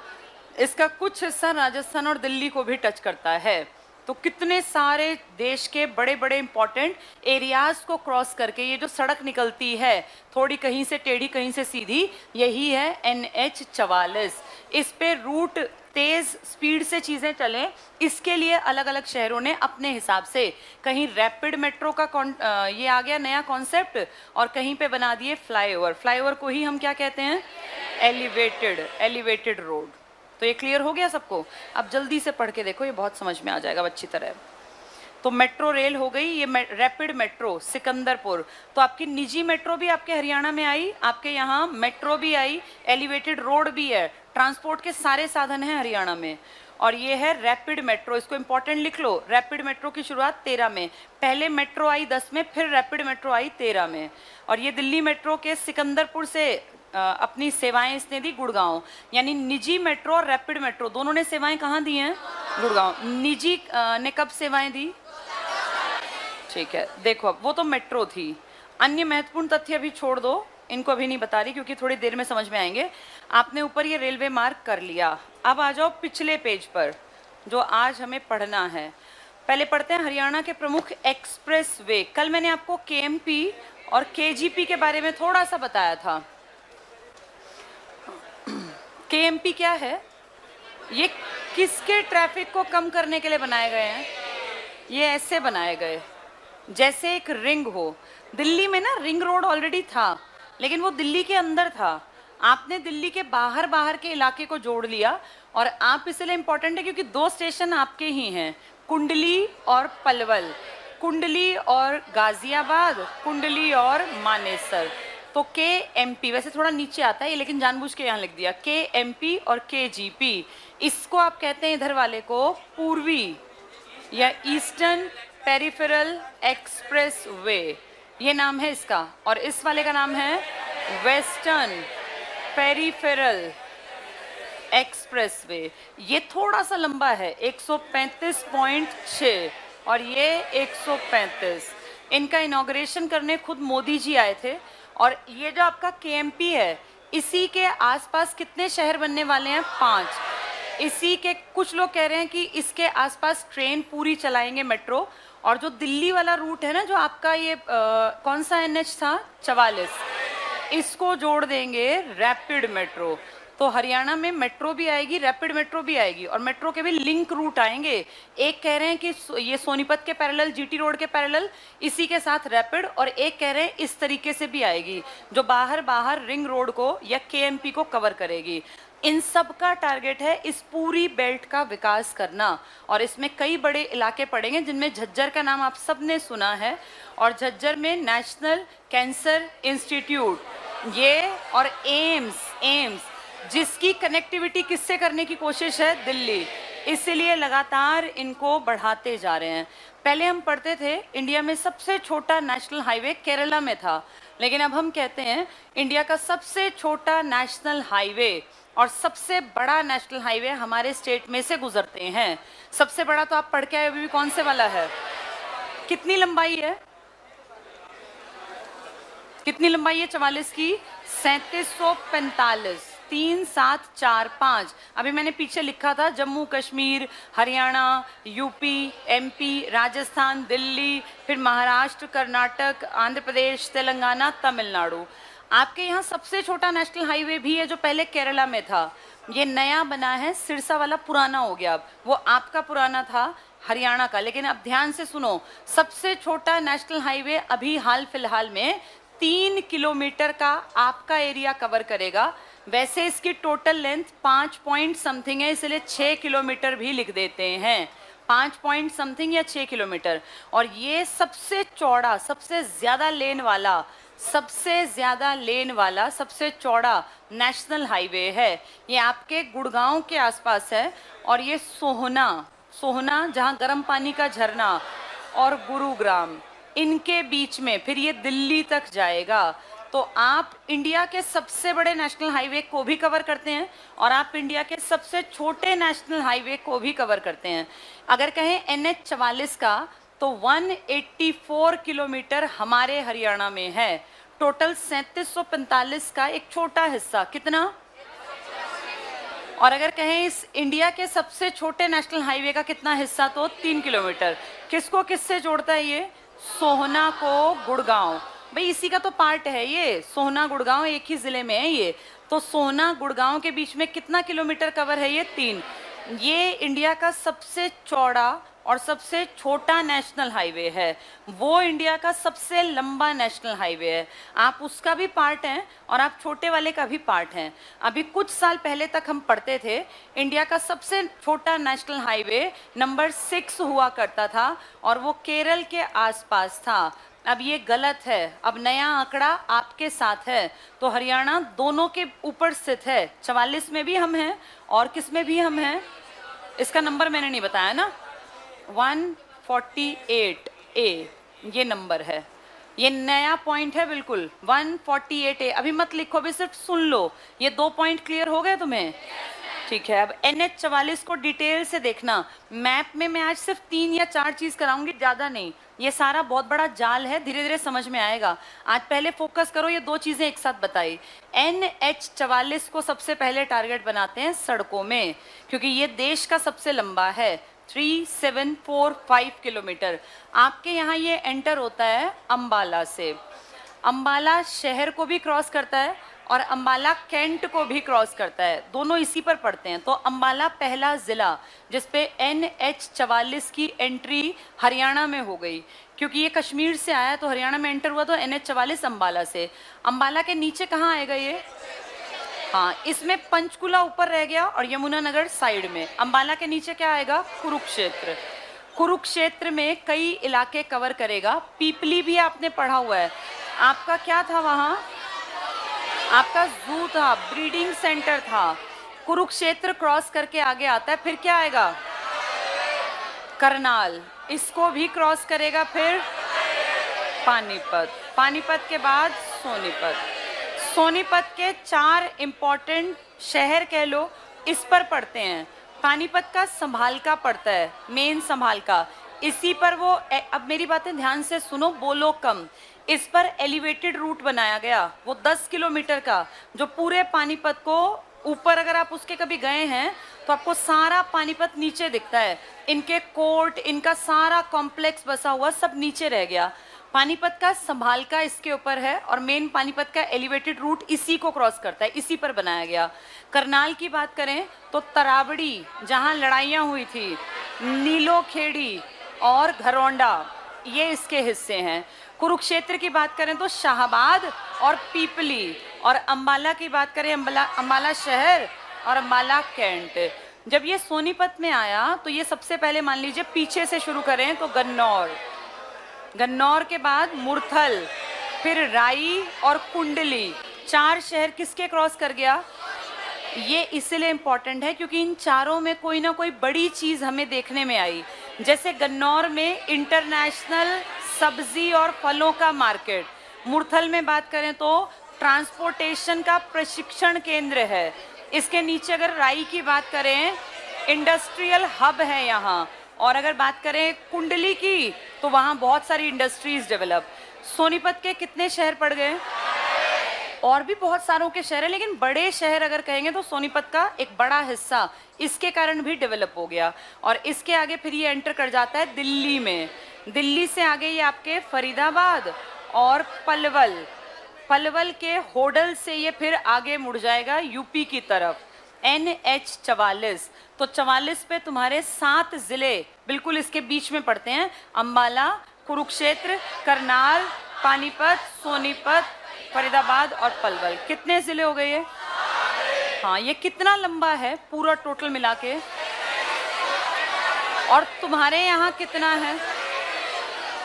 इसका कुछ हिस्सा राजस्थान और दिल्ली को भी टच करता है। तो कितने सारे देश के बड़े बड़े इंपॉर्टेंट एरियाज को क्रॉस करके ये जो सड़क निकलती है, थोड़ी कहीं से टेढ़ी कहीं से सीधी, यही है NH44। इस पे रूट तेज स्पीड से चीजें चलें, इसके लिए अलग अलग शहरों ने अपने हिसाब से कहीं रैपिड मेट्रो का ये आ गया नया कॉन्सेप्ट, और कहीं पे बना दिए फ्लाईओवर। फ्लाईओवर को ही हम क्या कहते हैं? Elevated road. तो ये क्लियर हो गया सबको? अब जल्दी से पढ़ के देखो, ये बहुत समझ में आ जाएगा अच्छी तरह। तो मेट्रो रेल हो गई, ये रैपिड मेट्रो सिकंदरपुर। तो आपकी निजी मेट्रो भी आपके हरियाणा में आई, आपके यहाँ मेट्रो भी आई, एलिवेटेड रोड भी है, ट्रांसपोर्ट के सारे साधन हैं हरियाणा में। और ये है रैपिड मेट्रो, इसको इंपॉर्टेंट लिख लो। रैपिड मेट्रो की शुरुआत 13 में, पहले मेट्रो आई 10 में, फिर रैपिड मेट्रो आई 13 में। और ये दिल्ली मेट्रो के सिकंदरपुर से अपनी सेवाएं इसने दी गुड़गांव। यानी निजी मेट्रो और रैपिड मेट्रो दोनों ने सेवाएं कहाँ दी हैं? गुड़गांव। निजी ने कब सेवाएं दी? ठीक है, देखो अब वो तो मेट्रो थी। अन्य महत्वपूर्ण तथ्य अभी छोड़ दो, इनको अभी नहीं बता रही क्योंकि थोड़ी देर में समझ में आएंगे। आपने ऊपर ये रेलवे मार्क कर लिया। अब आ जाओ पिछले पेज पर जो आज हमें पढ़ना है। पहले पढ़ते हैं हरियाणा के प्रमुख एक्सप्रेस वे। कल मैंने आपको KMP और KGP के बारे में थोड़ा सा बताया था। KMP क्या है? ये किसके ट्रैफिक को कम करने के लिए बनाए गए हैं? ये ऐसे बनाए गए जैसे एक रिंग हो। दिल्ली में ना रिंग रोड ऑलरेडी था, लेकिन वो दिल्ली के अंदर था। आपने दिल्ली के बाहर के इलाके को जोड़ लिया। और आप इसलिए इंपॉर्टेंट है क्योंकि 2 स्टेशन आपके ही हैं, कुंडली और पलवल, कुंडली और गाजियाबाद, कुंडली और मानेसर। तो KMP वैसे थोड़ा नीचे आता है लेकिन जानबूझ के यहाँ लिख दिया, KMP और KGP। इसको आप कहते हैं इधर वाले को पूर्वी या ईस्टर्न पेरिफेरल एक्सप्रेस वे, ये नाम है इसका। और इस वाले का नाम है वेस्टर्न पेरिफेरल एक्सप्रेस वे। ये थोड़ा सा लंबा है, 135.6 और ये 135। इनका इनॉग्रेशन करने खुद मोदी जी आए थे। और ये जो आपका KMP है, इसी के आसपास कितने शहर बनने वाले हैं? 5। इसी के कुछ लोग कह रहे हैं कि इसके आसपास ट्रेन पूरी चलाएंगे मेट्रो। और जो दिल्ली वाला रूट है ना, जो आपका ये कौन सा NH था? 44, इसको जोड़ देंगे रैपिड मेट्रो। तो हरियाणा में मेट्रो भी आएगी, रैपिड मेट्रो भी आएगी, और मेट्रो के भी लिंक रूट आएंगे। एक कह रहे हैं कि ये सोनीपत के पैरेलल, GT रोड के पैरेलल, इसी के साथ रैपिड, और एक कह रहे हैं इस तरीके से भी आएगी जो बाहर रिंग रोड को या KMP को कवर करेगी। इन सब का टारगेट है इस पूरी बेल्ट का विकास करना। और इसमें कई बड़े इलाके पड़ेंगे जिनमें झज्जर का नाम आप सबने सुना है। और झज्जर में नेशनल कैंसर इंस्टीट्यूट ये, और एम्स जिसकी कनेक्टिविटी किससे करने की कोशिश है? दिल्ली। इसलिए लगातार इनको बढ़ाते जा रहे हैं। पहले हम पढ़ते थे इंडिया में सबसे छोटा नेशनल हाईवे केरला में था, लेकिन अब हम कहते हैं इंडिया का सबसे छोटा नेशनल हाईवे और सबसे बड़ा नेशनल हाईवे हमारे स्टेट में से गुजरते हैं। सबसे बड़ा तो आप पढ़ के आए अभी भी, कौन से वाला है? कितनी लंबाई है? कितनी लंबाई है 44 की? 3745, 3745। अभी मैंने पीछे लिखा था जम्मू कश्मीर, हरियाणा, UP, MP, राजस्थान, दिल्ली, फिर महाराष्ट्र, कर्नाटक, आंध्र प्रदेश, तेलंगाना, तमिलनाडु। आपके यहाँ सबसे छोटा नेशनल हाईवे भी है जो पहले केरला में था। ये नया बना है, सिरसा वाला पुराना हो गया। अब वो आपका पुराना था हरियाणा का। लेकिन अब ध्यान से सुनो, सबसे छोटा नेशनल हाईवे अभी हाल फिलहाल में 3 किलोमीटर का आपका एरिया कवर करेगा। वैसे इसकी टोटल लेंथ 5 पॉइंट समथिंग है, इसलिए 6 किलोमीटर भी लिख देते हैं, 5 पॉइंट समथिंग या 6 किलोमीटर। और ये सबसे चौड़ा, सबसे ज्यादा लेन वाला, सबसे चौड़ा नेशनल हाईवे है। ये आपके गुड़गांव के आसपास है। और ये सोहना जहां गर्म पानी का झरना, और गुरुग्राम, इनके बीच में फिर ये दिल्ली तक जाएगा। तो आप इंडिया के सबसे बड़े नेशनल हाईवे को भी कवर करते हैं और आप इंडिया के सबसे छोटे नेशनल हाईवे को भी कवर करते हैं। अगर कहें NH 44 का, तो 184 किलोमीटर हमारे हरियाणा में है। टोटल 3745 का एक छोटा हिस्सा, कितना? और अगर कहें इस इंडिया के सबसे छोटे नेशनल हाईवे का कितना हिस्सा, तो 3 किलोमीटर। किसको किससे जोड़ता है ये? सोहना को गुड़गांव। भाई इसी का तो पार्ट है ये, सोहना गुड़गांव एक ही जिले में है ये। तो सोहना गुड़गांव के बीच में कितना किलोमीटर कवर है ये? 3। ये इंडिया का सबसे चौड़ा और सबसे छोटा नेशनल हाईवे है। वो इंडिया का सबसे लंबा नेशनल हाईवे है। आप उसका भी पार्ट हैं और आप छोटे वाले का भी पार्ट हैं। अभी कुछ साल पहले तक हम पढ़ते थे इंडिया का सबसे छोटा नेशनल हाईवे नंबर 6 हुआ करता था और वो केरल के आसपास था। अब ये गलत है, अब नया आंकड़ा आपके साथ है। तो हरियाणा दोनों के ऊपर स्थित है, 44 में भी हम हैं और किस में भी हम हैं, इसका नंबर मैंने नहीं बताया ना, 148A ये नंबर है। ये नया पॉइंट है बिल्कुल, 148A। अभी मत लिखो, अभी सिर्फ सुन लो। ये 2 पॉइंट क्लियर हो गए तुम्हें? ठीक है। अब NH 44 को डिटेल से देखना। मैप में मैं आज सिर्फ 3 या 4 चीज कराऊंगी, ज्यादा नहीं। ये सारा बहुत बड़ा जाल है, धीरे धीरे समझ में आएगा। आज पहले फोकस करो, ये 2 चीजें एक साथ बताई। NH 44 को सबसे पहले टारगेट बनाते हैं सड़कों में, क्योंकि ये देश का सबसे लंबा है, 3745 किलोमीटर। आपके यहाँ ये एंटर होता है अंबाला से। अंबाला शहर को भी क्रॉस करता है और अंबाला कैंट को भी क्रॉस करता है, दोनों इसी पर पड़ते हैं। तो अंबाला पहला जिला जिसपे NH 44 की एंट्री हरियाणा में हो गई, क्योंकि ये कश्मीर से आया तो हरियाणा में एंटर हुआ, तो NH 44 अंबाला से। अंबाला के नीचे कहाँ आएगा ये? हाँ, इसमें पंचकुला ऊपर रह गया और यमुनानगर साइड में। अंबाला के नीचे क्या आएगा? कुरुक्षेत्र। कुरुक्षेत्र में कई इलाके कवर करेगा। पीपली भी आपने पढ़ा हुआ है। आपका क्या था वहाँ? आपका जू था, ब्रीडिंग सेंटर था। कुरुक्षेत्र क्रॉस करके आगे आता है, फिर क्या आएगा? करनाल, इसको भी क्रॉस करेगा, फिर पानीपत, पानीपत के बाद सोनीपत। सोनीपत के 4 इंपॉर्टेंट शहर कह लो इस पर पड़ते हैं। पानीपत का संभालका पड़ता है, मेन संभालका, इसी पर वो अब मेरी बातें ध्यान से सुनो, बोलो कम। इस पर एलिवेटेड रूट बनाया गया, वो 10 किलोमीटर का, जो पूरे पानीपत को ऊपर, अगर आप उसके कभी गए हैं तो आपको सारा पानीपत नीचे दिखता है। इनके कोर्ट, इनका सारा कॉम्प्लेक्स बसा हुआ सब नीचे रह गया। पानीपत का संभालका इसके ऊपर है और मेन पानीपत का एलिवेटेड रूट इसी को क्रॉस करता है, इसी पर बनाया गया। करनाल की बात करें तो तरावड़ी, जहां लड़ाइयां हुई थी, नीलोखेड़ी और घरौंडा, ये इसके हिस्से हैं। कुरुक्षेत्र की बात करें तो शाहबाद और पीपली, और अंबाला की बात करें अंबाला शहर और अंबाला कैंट। जब ये सोनीपत में आया तो ये सबसे पहले, मान लीजिए पीछे से शुरू करें तो गन्नौर, गन्नौर के बाद मुरथल, फिर राई और कुंडली, 4 शहर किसके क्रॉस कर गया? ये इसलिए इंपॉर्टेंट है क्योंकि इन चारों में कोई ना कोई बड़ी चीज हमें देखने में आई। जैसे गन्नौर में इंटरनेशनल सब्जी और फलों का मार्केट, मुरथल में बात करें तो ट्रांसपोर्टेशन का प्रशिक्षण केंद्र है, इसके नीचे अगर राई की बात करें इंडस्ट्रियल हब है यहाँ, और अगर बात करें कुंडली की तो वहाँ बहुत सारी इंडस्ट्रीज डेवलप। सोनीपत के कितने शहर पड़ गए? और भी बहुत सारों के शहर है, लेकिन बड़े शहर अगर कहेंगे तो सोनीपत का एक बड़ा हिस्सा इसके कारण भी डेवलप हो गया। और इसके आगे फिर ये एंटर कर जाता है दिल्ली में। दिल्ली से आगे ये आपके फरीदाबाद और पलवल, पलवल के होडल से ये फिर आगे मुड़ जाएगा यूपी की तरफ। NH 44, तो 44 पे तुम्हारे 7 जिले बिल्कुल इसके बीच में पड़ते हैं, अंबाला, कुरुक्षेत्र, करनाल, पानीपत, सोनीपत, फरीदाबाद और पलवल। कितने जिले हो गए ये? हाँ, ये कितना लंबा है पूरा टोटल मिला के? और तुम्हारे यहाँ कितना है?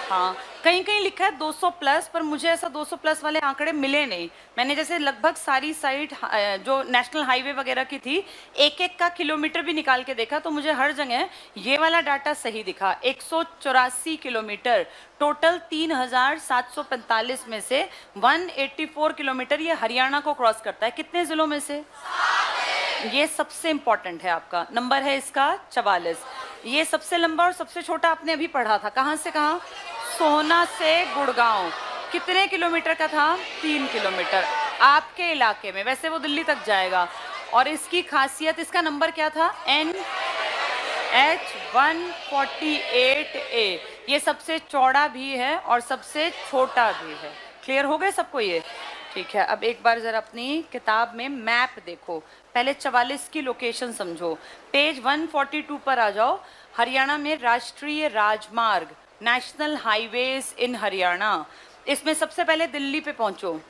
हाँ, कहीं कहीं लिखा है 200 प्लस, पर मुझे ऐसा 200 प्लस वाले आंकड़े मिले नहीं। मैंने जैसे लगभग सारी साइट जो नेशनल हाईवे वगैरह की थी, एक एक का किलोमीटर भी निकाल के देखा, तो मुझे हर जगह ये वाला डाटा सही दिखा। 184 किलोमीटर टोटल, 3745 में से 184 किलोमीटर ये हरियाणा को क्रॉस करता है। कितने जिलों में से? ये सबसे इंपॉर्टेंट है आपका नंबर है इसका 44। ये सबसे लंबा और सबसे छोटा आपने अभी पढ़ा था, कहाँ से कहाँ? सोहना से गुड़गांव। कितने किलोमीटर का था? 3 किलोमीटर आपके इलाके में, वैसे वो दिल्ली तक जाएगा। और इसकी खासियत, इसका नंबर क्या था? NH148A। ये सबसे चौड़ा भी है और सबसे छोटा भी है। क्लियर हो गए सबको ये? ठीक है, अब एक बार जरा अपनी किताब में मैप देखो। पहले 44 की लोकेशन समझो। पेज 142 पर आ जाओ। हरियाणा में राष्ट्रीय राजमार्ग, नेशनल हाईवेज इन हरियाणा। इसमें सबसे पहले दिल्ली पे पहुंचो।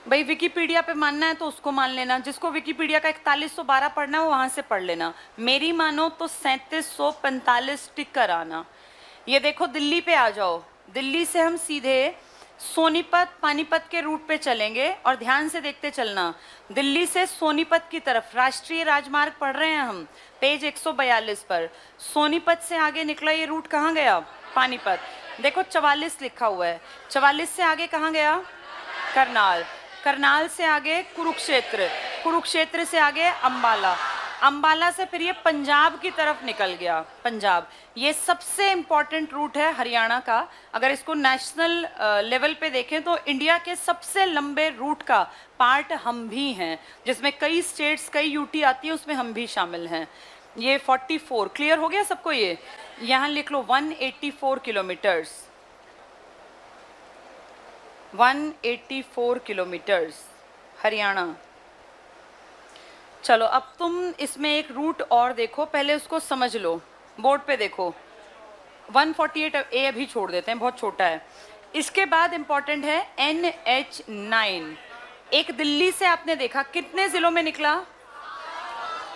भाई विकिपीडिया पे मानना है तो उसको मान लेना, जिसको विकिपीडिया का 4112 पढ़ना है वो वहां से पढ़ लेना। मेरी मानो तो 3745 टिक कर आना। ये देखो दिल्ली पे आ जाओ। दिल्ली से हम सीधे सोनीपत पानीपत के रूट पे चलेंगे और ध्यान से देखते चलना। दिल्ली से सोनीपत की तरफ राष्ट्रीय राजमार्ग पढ़ रहे हैं हम, पेज 142 पर। सोनीपत से आगे निकला ये रूट, कहाँ गया? पानीपत। देखो 44 लिखा हुआ है। 44 से आगे कहाँ गया? करनाल। करनाल से आगे कुरुक्षेत्र। कुरुक्षेत्र से आगे अंबाला। अंबाला से फिर ये पंजाब की तरफ निकल गया, पंजाब। ये सबसे इंपॉर्टेंट रूट है हरियाणा का। अगर इसको नेशनल लेवल पे देखें तो इंडिया के सबसे लंबे रूट का पार्ट हम भी हैं, जिसमें कई स्टेट्स, कई यूटी आती है, उसमें हम भी शामिल हैं। ये 44 क्लियर हो गया सबको? ये यहाँ लिख लो 184 किलोमीटर्स। 184 किलोमीटर्स हरियाणा। चलो अब तुम इसमें एक रूट और देखो, पहले उसको समझ लो। बोर्ड पे देखो 148A अभी छोड़ देते हैं, बहुत छोटा है। इसके बाद इंपॉर्टेंट है NH9। एक दिल्ली से आपने देखा कितने जिलों में निकला?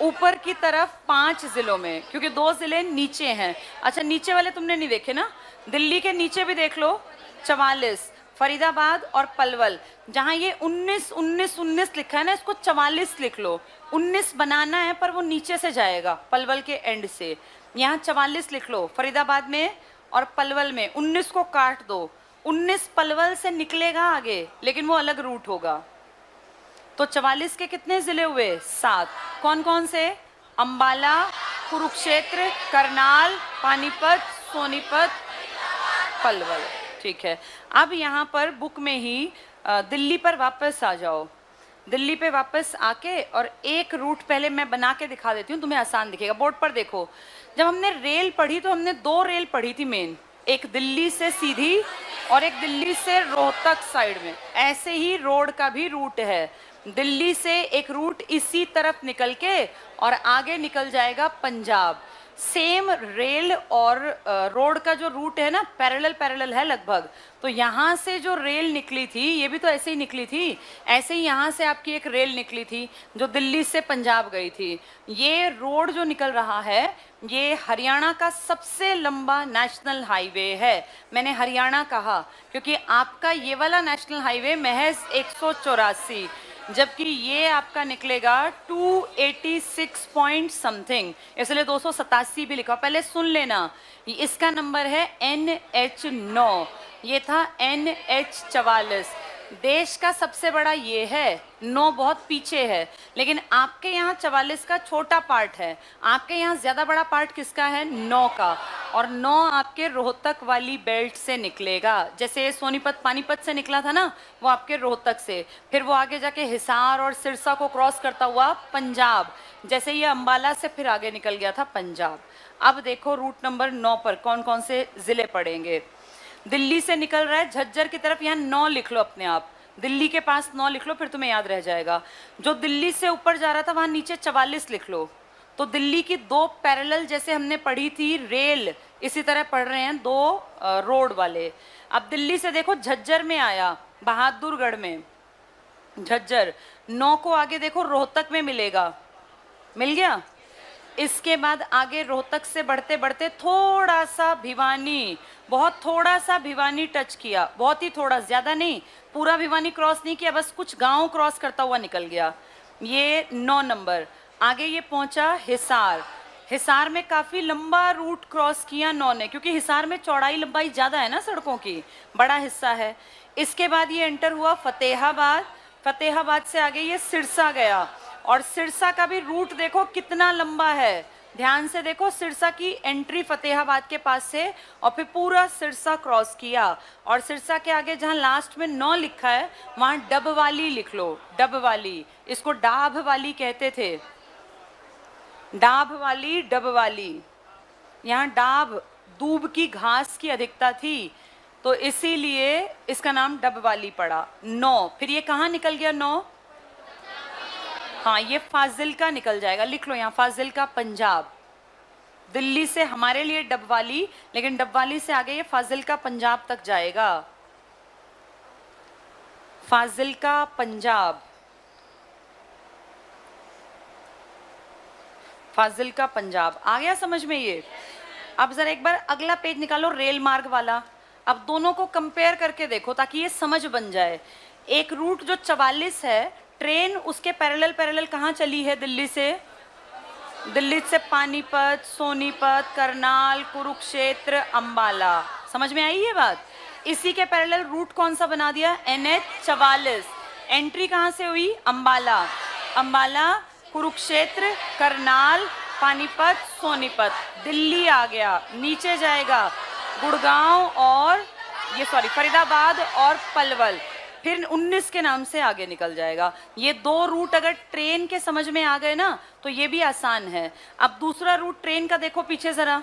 ऊपर की तरफ 5 जिलों में, क्योंकि 2 जिले नीचे हैं। अच्छा, नीचे वाले तुमने नहीं देखे ना? दिल्ली के नीचे भी देख लो। 44 फरीदाबाद और पलवल। जहां ये 19 लिखा है ना, इसको 44 लिख लो। 19 बनाना है पर वो नीचे से जाएगा, पलवल के एंड से। यहाँ 44 लिख लो फरीदाबाद में, और पलवल में 19 को काट दो। 19 पलवल से निकलेगा आगे, लेकिन वो अलग रूट होगा। तो 44 के कितने जिले हुए? 7। कौन कौन से? अंबाला, कुरुक्षेत्र, करनाल, पानीपत, सोनीपत, पलवल। ठीक है, अब यहाँ पर बुक में ही दिल्ली पर वापस आ जाओ। दिल्ली पे वापस आके और एक रूट पहले मैं बना के दिखा देती हूँ, तुम्हें आसान दिखेगा। बोर्ड पर देखो, जब हमने रेल पढ़ी तो हमने 2 रेल पढ़ी थी मेन, एक दिल्ली से सीधी और एक दिल्ली से रोहतक साइड में। ऐसे ही रोड का भी रूट है। दिल्ली से एक रूट इसी तरफ निकल के और आगे निकल जाएगा पंजाब। सेम रेल और रोड का जो रूट है ना, पैरेलल है लगभग। तो यहाँ से जो रेल निकली थी, ये भी तो ऐसे ही निकली थी। ऐसे ही यहाँ से आपकी एक रेल निकली थी जो दिल्ली से पंजाब गई थी। ये रोड जो निकल रहा है, ये हरियाणा का सबसे लंबा नेशनल हाईवे है। मैंने हरियाणा कहा क्योंकि आपका ये वाला नेशनल हाईवे महज 184, जबकि ये आपका निकलेगा 286 पॉइंट समथिंग, इसलिए 287 भी लिखा। पहले सुन लेना, इसका नंबर है NH9, ये था NH44। देश का सबसे बड़ा ये है, 9 बहुत पीछे है, लेकिन आपके यहाँ 44 का छोटा पार्ट है। आपके यहाँ ज्यादा बड़ा पार्ट किसका है? 9 का। और 9 आपके रोहतक वाली बेल्ट से निकलेगा। जैसे सोनीपत पानीपत से निकला था ना, वो आपके रोहतक से, फिर वो आगे जाके हिसार और सिरसा को क्रॉस करता हुआ पंजाब, जैसे ये अंबाला से फिर आगे निकल गया था पंजाब। अब देखो रूट नंबर 9 पर कौन कौन से जिले पड़ेंगे। दिल्ली से निकल रहा है झज्जर की तरफ, यहाँ 9 लिख लो अपने आप। दिल्ली के पास 9 लिख लो, फिर तुम्हें याद रह जाएगा। जो दिल्ली से ऊपर जा रहा था वहां नीचे 44 लिख लो। तो दिल्ली की 2 पैरेलल, जैसे हमने पढ़ी थी रेल, इसी तरह पढ़ रहे हैं 2 रोड वाले। अब दिल्ली से देखो झज्जर में आया, बहादुरगढ़ में झज्जर। 9 को आगे देखो रोहतक में मिलेगा, मिल गया। इसके बाद आगे रोहतक से बढ़ते बढ़ते थोड़ा सा भिवानी, बहुत थोड़ा सा भिवानी टच किया, बहुत ही थोड़ा, ज्यादा नहीं, पूरा भिवानी क्रॉस नहीं किया, बस कुछ गांव क्रॉस करता हुआ निकल गया। ये 9 नंबर। आगे ये पहुंचा हिसार। हिसार में काफी लंबा रूट क्रॉस किया 9 ने, क्योंकि हिसार में चौड़ाई लंबाई ज्यादा है ना सड़कों की, बड़ा हिस्सा है। इसके बाद ये एंटर हुआ फतेहाबाद। फतेहाबाद से आगे ये सिरसा गया, और सिरसा का भी रूट देखो कितना लंबा है, ध्यान से देखो। सिरसा की एंट्री फतेहाबाद के पास से, और फिर पूरा सिरसा क्रॉस किया, और सिरसा के आगे जहां लास्ट में 9 लिखा है वहां डबवाली लिख लो, डबवाली। इसको डाभ वाली कहते थे, डाभ वाली, डबवाली। यहाँ डाभ दूब की घास की अधिकता थी, तो इसीलिए इसका नाम डबवाली पड़ा। 9, फिर ये कहाँ निकल गया 9? हाँ, ये फाजिल्का निकल जाएगा, लिख लो यहाँ फाजिल्का पंजाब। दिल्ली से हमारे लिए डबवाली, लेकिन डबवाली से आगे ये फाजिल्का पंजाब तक जाएगा। फाजिल्का पंजाब, फाजिल्का पंजाब आ गया समझ में ये। अब जरा एक बार अगला पेज निकालो, रेल मार्ग वाला। अब दोनों को कंपेयर करके देखो ताकि ये समझ बन जाए। एक रूट जो 44 है, ट्रेन उसके पैरेलल कहाँ चली है? दिल्ली से पानीपत, सोनीपत, करनाल, कुरुक्षेत्र, अंबाला। समझ में आई ये बात? इसी के पैरेलल रूट कौन सा बना दिया? NH 44। एंट्री कहाँ से हुई? अंबाला, कुरुक्षेत्र, करनाल, पानीपत, सोनीपत, दिल्ली आ गया। नीचे जाएगा गुड़गांव और फरीदाबाद और पलवल, फिर 19 के नाम से आगे निकल जाएगा। ये 2 रूट अगर ट्रेन के समझ में आ गए ना तो ये भी आसान है। अब दूसरा रूट ट्रेन का देखो पीछे जरा,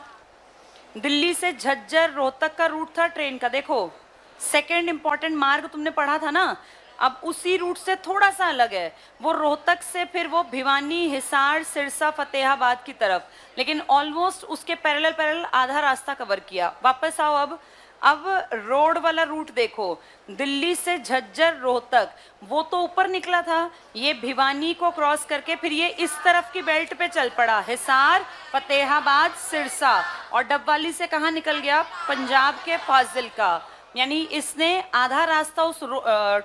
दिल्ली से झज्जर रोहतक का रूट था ट्रेन का, देखो सेकंड इंपॉर्टेंट मार्ग तुमने पढ़ा था ना। अब उसी रूट से थोड़ा सा अलग है, वो रोहतक से फिर वो भिवानी, हिसार, सिरसा, फतेहाबाद की तरफ, लेकिन ऑलमोस्ट उसके पैरेलल आधा रास्ता कवर किया। वापस आओ अब रोड वाला रूट देखो, दिल्ली से झज्जर रोहतक, वो तो ऊपर निकला था, ये भिवानी को क्रॉस करके फिर ये इस तरफ की बेल्ट पे चल पड़ा, हिसार, फतेहाबाद, सिरसा, और डबवाली से कहाँ निकल गया? पंजाब के फाजिल्का। यानी इसने आधा रास्ता उस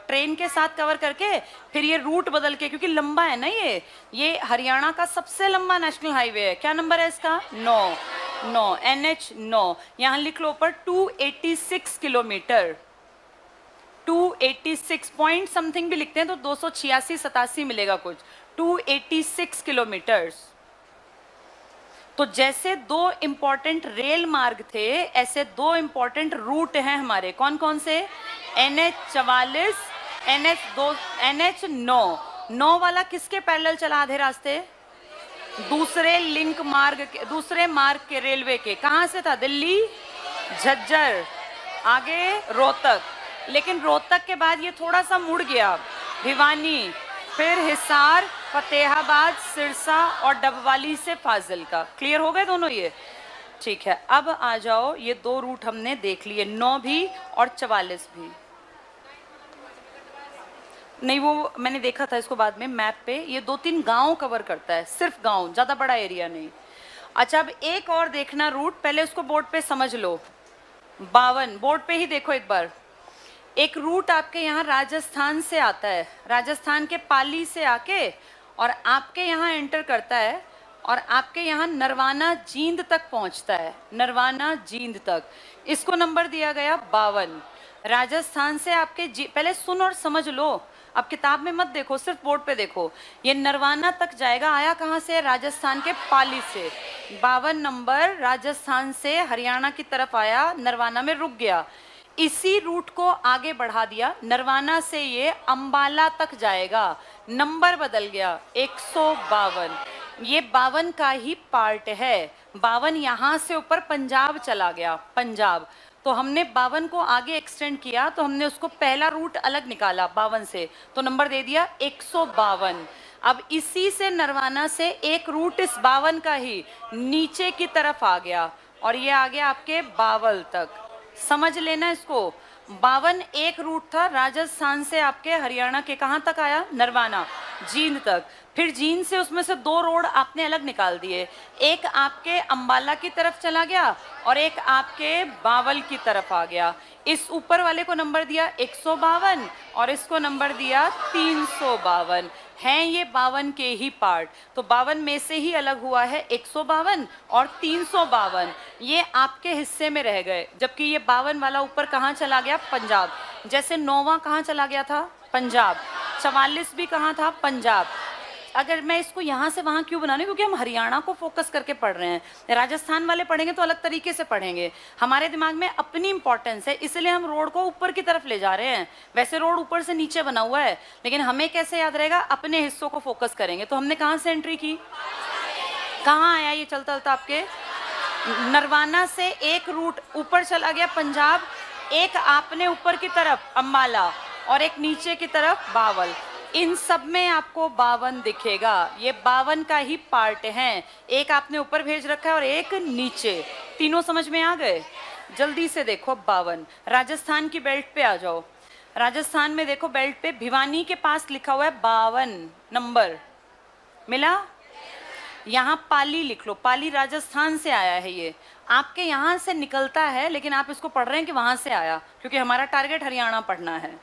ट्रेन के साथ कवर करके फिर ये रूट बदल के, क्योंकि लंबा है ना ये हरियाणा का सबसे लंबा नेशनल हाईवे है। क्या नंबर है इसका? 9, NH 9। यहाँ लिख लो ऊपर 286 किलोमीटर, 286 पॉइंट समथिंग भी लिखते हैं तो 286-87 मिलेगा कुछ, 286 किलोमीटर्स। तो जैसे 2 इंपॉर्टेंट रेल मार्ग थे, ऐसे 2 इंपॉर्टेंट रूट हैं हमारे। कौन कौन से? NH 44, NH 9 वाला किसके पैरेलल चला आधे रास्ते? दूसरे मार्ग के रेलवे के। कहाँ से था? दिल्ली, झज्जर, आगे रोहतक, लेकिन रोहतक के बाद ये थोड़ा सा मुड़ गया, भिवानी, फिर हिसार, फतेहाबाद, सिरसा और डबवाली से फाजिल्का। क्लियर हो गए दोनों ये? ठीक है, अब आ जाओ, ये 2 रूट हमने देख लिए, 9 भी और 44 भी। नहीं, वो मैंने देखा था इसको बाद में मैप पे, ये 2-3 गांव कवर करता है, सिर्फ गांव, ज्यादा बड़ा एरिया नहीं। अच्छा, अब एक और देखना रूट, पहले उसको बोर्ड पे समझ लो। 52 बोर्ड पे ही देखो एक बार। एक रूट आपके यहाँ राजस्थान से आता है, राजस्थान के पाली से आके और आपके यहाँ एंटर करता है और आपके यहाँ नरवाना जींद तक पहुँचता है, नरवाना जींद तक। इसको नंबर दिया गया 52। राजस्थान से आपके पहले सुन और समझ लो, अब किताब में मत देखो, सिर्फ बोर्ड पे देखो। ये नरवाना तक जाएगा, आया कहाँ से? राजस्थान के पाली से। 52 नंबर राजस्थान से हरियाणा की तरफ आया, नरवाना में रुक गया। इसी रूट को आगे बढ़ा दिया, नरवाना से ये अंबाला तक जाएगा, नंबर बदल गया 152। ये 52 का ही पार्ट है। 52 यहाँ से ऊपर पंजाब चला गया, पंजाब। तो हमने 52 को आगे एक्सटेंड किया, तो हमने उसको पहला रूट अलग निकाला 52 से, तो नंबर दे दिया 152। अब इसी से नरवाना से एक रूट इस 52 का ही नीचे की तरफ आ गया और ये आ गया आपके बावल तक। समझ लेना इसको, 52 एक रूट था, राजस्थान से आपके हरियाणा के कहाँ तक आया, नरवाना, जींद तक। फिर जींद से उसमें से 2 रोड आपने अलग निकाल दिए, एक आपके अंबाला की तरफ चला गया और एक आपके बावल की तरफ आ गया। इस ऊपर वाले को नंबर दिया 152 और इसको नंबर दिया 352। हैं ये 52 के ही पार्ट, तो 52 में से ही अलग हुआ है 152 और 352, ये आपके हिस्से में रह गए। जबकि ये 52 वाला ऊपर कहाँ चला गया, पंजाब। जैसे 9वां कहाँ चला गया था, पंजाब। 44 भी कहाँ था, पंजाब। अगर मैं इसको यहाँ से वहाँ क्यों बना रही हूँ, क्योंकि हम हरियाणा को फोकस करके पढ़ रहे हैं। राजस्थान वाले पढ़ेंगे तो अलग तरीके से पढ़ेंगे, हमारे दिमाग में अपनी इंपॉर्टेंस है, इसलिए हम रोड को ऊपर की तरफ ले जा रहे हैं। वैसे रोड ऊपर से नीचे बना हुआ है, लेकिन हमें कैसे याद रहेगा, अपने हिस्सों को फोकस करेंगे। तो हमने कहाँ से एंट्री की, कहाँ आया ये चलता चलता आपके नरवाना से एक रूट ऊपर चला गया पंजाब, एक आपने ऊपर की तरफ अंबाला और एक नीचे की तरफ बावल। इन सब में आपको 52 दिखेगा, ये 52 का ही पार्ट है। एक आपने ऊपर भेज रखा है और एक नीचे, तीनों समझ में आ गए। जल्दी से देखो 52। राजस्थान की बेल्ट पे आ जाओ। राजस्थान में देखो बेल्ट पे भिवानी के पास लिखा हुआ है 52 नंबर, मिला। यहाँ पाली लिख लो, पाली राजस्थान से आया है, ये आपके यहाँ से निकलता है, लेकिन आप इसको पढ़ रहे हैं कि वहां से आया, क्योंकि हमारा टारगेट हरियाणा पढ़ना है।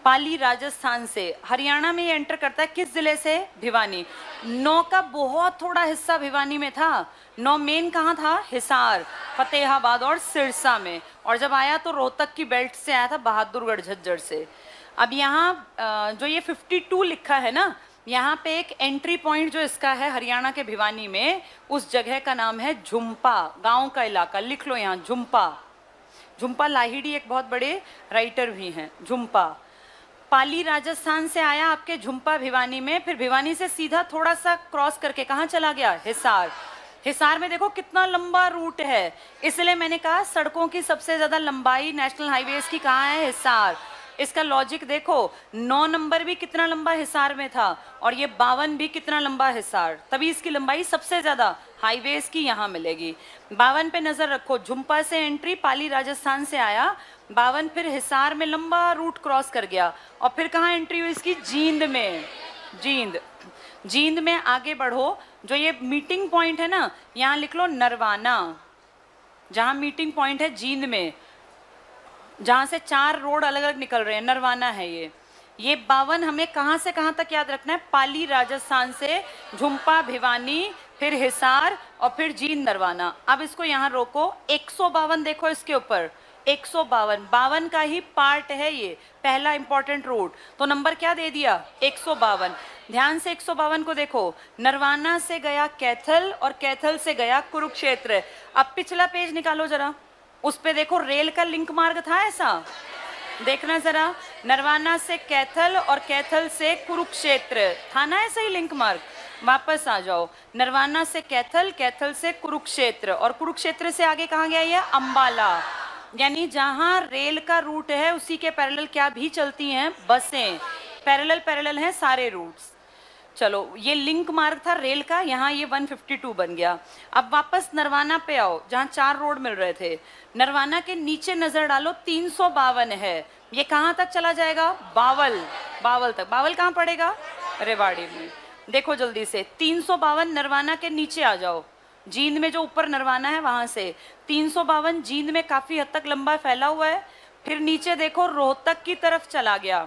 पाली राजस्थान से, हरियाणा में ये एंटर करता है किस जिले से, भिवानी। 9 का बहुत थोड़ा हिस्सा भिवानी में था, 9 मेन कहाँ था, हिसार, फतेहाबाद और सिरसा में, और जब आया तो रोहतक की बेल्ट से आया था, बहादुरगढ़ झज्जर से। अब यहाँ जो ये 52 लिखा है ना, यहाँ पे एक एंट्री पॉइंट जो इसका है हरियाणा के भिवानी में, उस जगह का नाम है झुम्पा, गांव का इलाका लिख लो यहाँ, झुम्पा। झुम्पा लाहिड़ी एक बहुत बड़े राइटर भी हैं, झुम्पा। पाली राजस्थान से आया आपके झुम्पा भिवानी में, फिर भिवानी से सीधा थोड़ा सा क्रॉस करके कहाँ चला गया, हिसार। हिसार में देखो कितना लंबा रूट है, इसलिए मैंने कहा सड़कों की सबसे ज्यादा लंबाई नेशनल हाईवेज की कहाँ है, हिसार। इसका लॉजिक देखो, 9 नंबर भी कितना लंबा हिसार में था और ये 52 भी कितना लंबा हिसार, तभी इसकी लंबाई सबसे ज्यादा हाईवेज की यहाँ मिलेगी। 52 पे नजर रखो, झुम्पा से एंट्री, पाली राजस्थान से आया, 52 फिर हिसार में लंबा रूट क्रॉस कर गया और फिर कहाँ एंट्री हुई इसकी, जींद में। जींद, जींद में आगे बढ़ो, जो ये मीटिंग पॉइंट है ना, यहाँ लिख लो नरवाना, जहाँ मीटिंग पॉइंट है जींद में, जहां से 4 रोड अलग अलग निकल रहे हैं, नरवाना है ये 52 हमें कहां से कहां तक याद रखना है, पाली राजस्थान से झुम्पा भिवानी, फिर हिसार और फिर जींद नरवाना। अब इसको यहाँ रोको, 152 देखो इसके ऊपर, 152 52 का ही पार्ट है ये, पहला इंपॉर्टेंट रूट, तो नंबर क्या दे दिया, 152। ध्यान से 152 को देखो, नरवाना से गया कैथल और कैथल से गया कुरुक्षेत्र। अब पिछला पेज निकालो जरा, उस पे देखो रेल का लिंक मार्ग था ऐसा, देखना जरा, नरवाना से कैथल और कैथल से कुरुक्षेत्र था ना ऐसा ही लिंक मार्ग। वापस आ जाओ, नरवाना से कैथल, कैथल से कुरुक्षेत्र और कुरुक्षेत्र से आगे कहाँ गया ये, अंबाला। यानी जहां रेल का रूट है उसी के पैरेलल क्या भी चलती हैं, बसें, पैरेलल पैरेलल हैं सारे रूट्स। चलो ये लिंक मार्ग था रेल का, यहाँ ये 152 बन गया। अब वापस नरवाना पे आओ, जहाँ 4 रोड मिल रहे थे, नरवाना के नीचे नजर डालो, 352 है, ये कहाँ तक चला जाएगा, बावल, बावल तक। बावल कहाँ पड़ेगा, रेवाड़ी में। देखो जल्दी से, 352 नरवाना के नीचे आ जाओ, जींद में जो ऊपर नरवाना है वहां से 352 जींद में काफी हद तक लंबा फैला हुआ है। फिर नीचे देखो रोहतक की तरफ चला गया,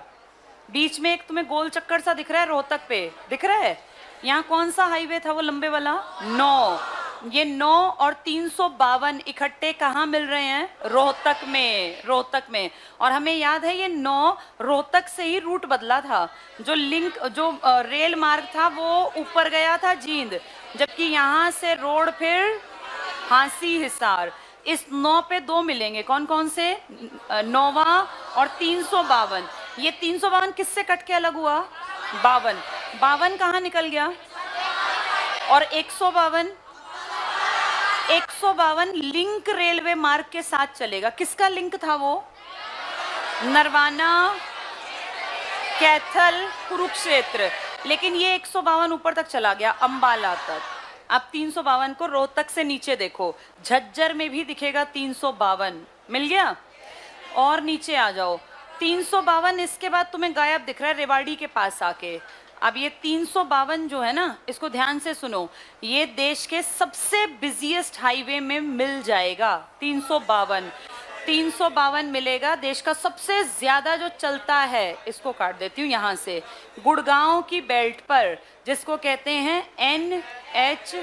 बीच में एक तुम्हें गोल चक्कर सा दिख रहा है, रोहतक पे दिख रहा है। यहाँ कौन सा हाईवे था वो लंबे वाला, 9, ये 9 और 352 इकट्ठे कहाँ मिल रहे हैं, रोहतक में, रोहतक में। और हमें याद है ये 9 रोहतक से ही रूट बदला था, जो लिंक जो रेल मार्ग था वो ऊपर गया था जींद, जबकि यहाँ से रोड फिर हांसी हिसार। इस 9 पे 2 मिलेंगे, कौन कौन से, 9वां और 352। ये 352 किससे कट के अलग हुआ, 52, 52 कहाँ निकल गया, और 152, 152 लिंक रेलवे मार्ग के साथ चलेगा। किसका लिंक था वो, नरवाना, कैथल, कुरुक्षेत्र, लेकिन ये 152 ऊपर तक चला गया, अंबाला तक। अब 352 को रोहतक से नीचे देखो, झज्जर में भी दिखेगा 352, मिल गया। और नीचे आ जाओ। 352 इसके बाद तुम्हें गायब दिख रहा है रेवाड़ी के पास आके। अब ये 352 जो है ना, इसको ध्यान से सुनो, ये देश के सबसे बिजिएस्ट हाईवे में मिल जाएगा। 352 मिलेगा, देश का सबसे ज्यादा जो चलता है। इसको काट देती हूँ यहाँ से, गुड़गांव की बेल्ट पर, जिसको कहते हैं NH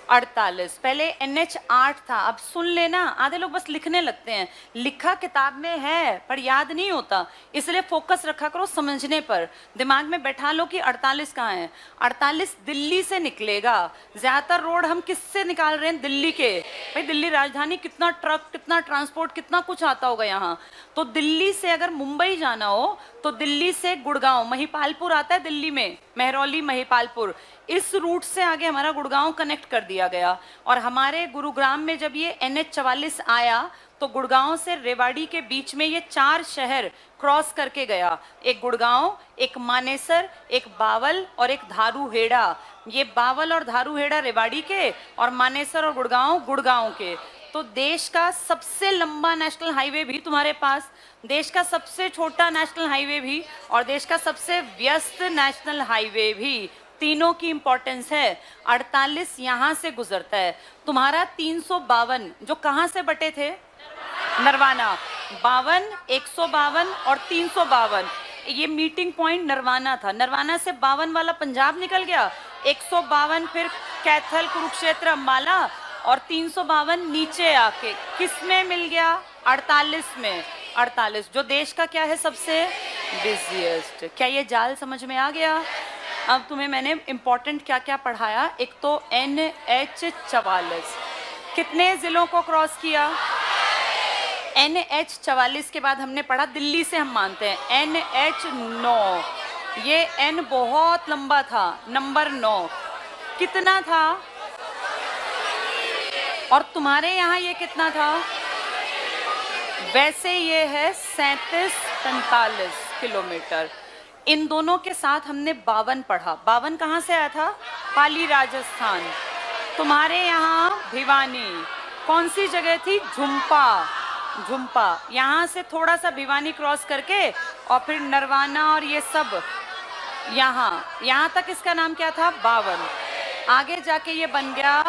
48, पहले NH 8 था। अब सुन लेना, आधे लोग बस लिखने लगते हैं, लिखा किताब में है पर याद नहीं होता, इसलिए फोकस रखा करो समझने पर। दिमाग में बैठा लो कि 48 कहाँ है। 48 दिल्ली से निकलेगा। ज्यादातर रोड हम किससे निकाल रहे हैं? दिल्ली के। भाई दिल्ली राजधानी, कितना ट्रक, कितना ट्रांसपोर्ट, कितना कुछ आता होगा यहाँ। तो दिल्ली से अगर मुंबई जाना हो तो दिल्ली से गुड़गांव, महिपालपुर आता है दिल्ली में, मेहरौली महिपालपुर, इस रूट से आगे हमारा गुड़गांव कनेक्ट कर दिया गया। और हमारे गुरुग्राम में जब ये NH 44 आया तो गुड़गांव से रेवाड़ी के बीच में ये 4 शहर क्रॉस करके गया। एक गुड़गांव, एक मानेसर, एक बावल और एक धारूहेड़ा। ये बावल और धारूहेड़ा रेवाड़ी के और मानेसर और गुड़गांव गुड़गांव के। तो देश का सबसे लंबा नेशनल हाईवे भी तुम्हारे पास, देश का सबसे छोटा नेशनल हाईवे भी और देश का सबसे व्यस्त नेशनल हाईवे भी, तीनों की इंपॉर्टेंस है। 48 यहाँ से गुजरता है। तुम्हारा 352 जो कहाँ से बटे थे? नरवाना। 52, 152 और 352, ये मीटिंग पॉइंट नरवाना था। नरवाना से 52 वाला पंजाब निकल गया, 152 फिर कैथल, कुरुक्षेत्र, अम्बाला, और 352 नीचे आके किस में मिल गया? 48 में। 48 जो देश का क्या है? सबसे बिजिएस्ट। क्या ये जाल समझ में आ गया? अब तुम्हें मैंने इंपॉर्टेंट क्या क्या पढ़ाया। एक तो NH 44 कितने जिलों को क्रॉस किया? NH 44 के बाद हमने पढ़ा, दिल्ली से हम मानते हैं, NH 9। ये N बहुत लंबा था, नंबर 9 कितना था? और तुम्हारे यहाँ ये कितना था? वैसे ये है 37-45 किलोमीटर। इन दोनों के साथ हमने 52 पढ़ा। 52 कहाँ से आया था? पाली, राजस्थान। तुम्हारे यहाँ भिवानी, कौन सी जगह थी? झुम्पा। झुम्पा यहाँ से थोड़ा सा भिवानी क्रॉस करके और फिर नरवाना और ये सब यहाँ तक इसका नाम क्या था? 52। आगे जाके ये बन गया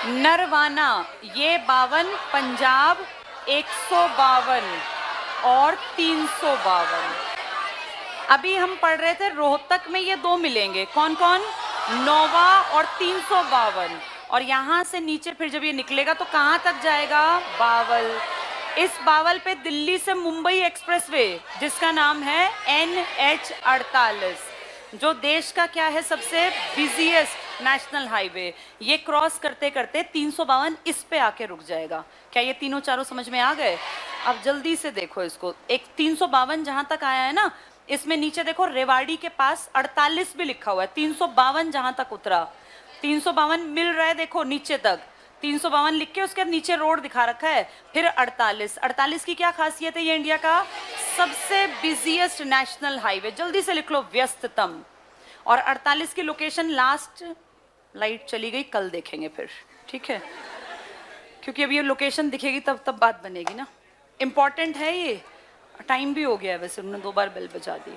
नरवाना। ये 52 पंजाब, 152 और 352। अभी हम पढ़ रहे थे रोहतक में ये 2 मिलेंगे, कौन कौन? नोवा और 352। और यहाँ से नीचे फिर जब ये निकलेगा तो कहाँ तक जाएगा? बावल। इस बावल पे दिल्ली से मुंबई एक्सप्रेसवे, जिसका नाम है NH 48, जो देश का क्या है? सबसे बिजिएस्ट नेशनल हाईवे। ये क्रॉस करते करते 352 इस पे आके रुक जाएगा। क्या ये तीनों चारों समझ में आ गए? अब जल्दी से देखो इसको। एक 352 जहां तक आया है ना, इसमें नीचे देखो रेवाड़ी के पास 48 भी लिखा हुआ है। 352 जहां तक उतरा, 352 मिल रहा है, देखो नीचे तक 352 लिख के उसके नीचे रोड दिखा रखा है। फिर 48 की क्या खासियत है? ये इंडिया का सबसे बिजिएस्ट नेशनल हाईवे। जल्दी से लिख लो, व्यस्ततम। और 48 की लोकेशन, लास्ट लाइट चली गई, कल देखेंगे फिर, ठीक है? क्योंकि अब ये लोकेशन दिखेगी तब बात बनेगी ना। इंपॉर्टेंट है ये। टाइम भी हो गया है वैसे, उन्होंने 2 बार बेल बजा दी।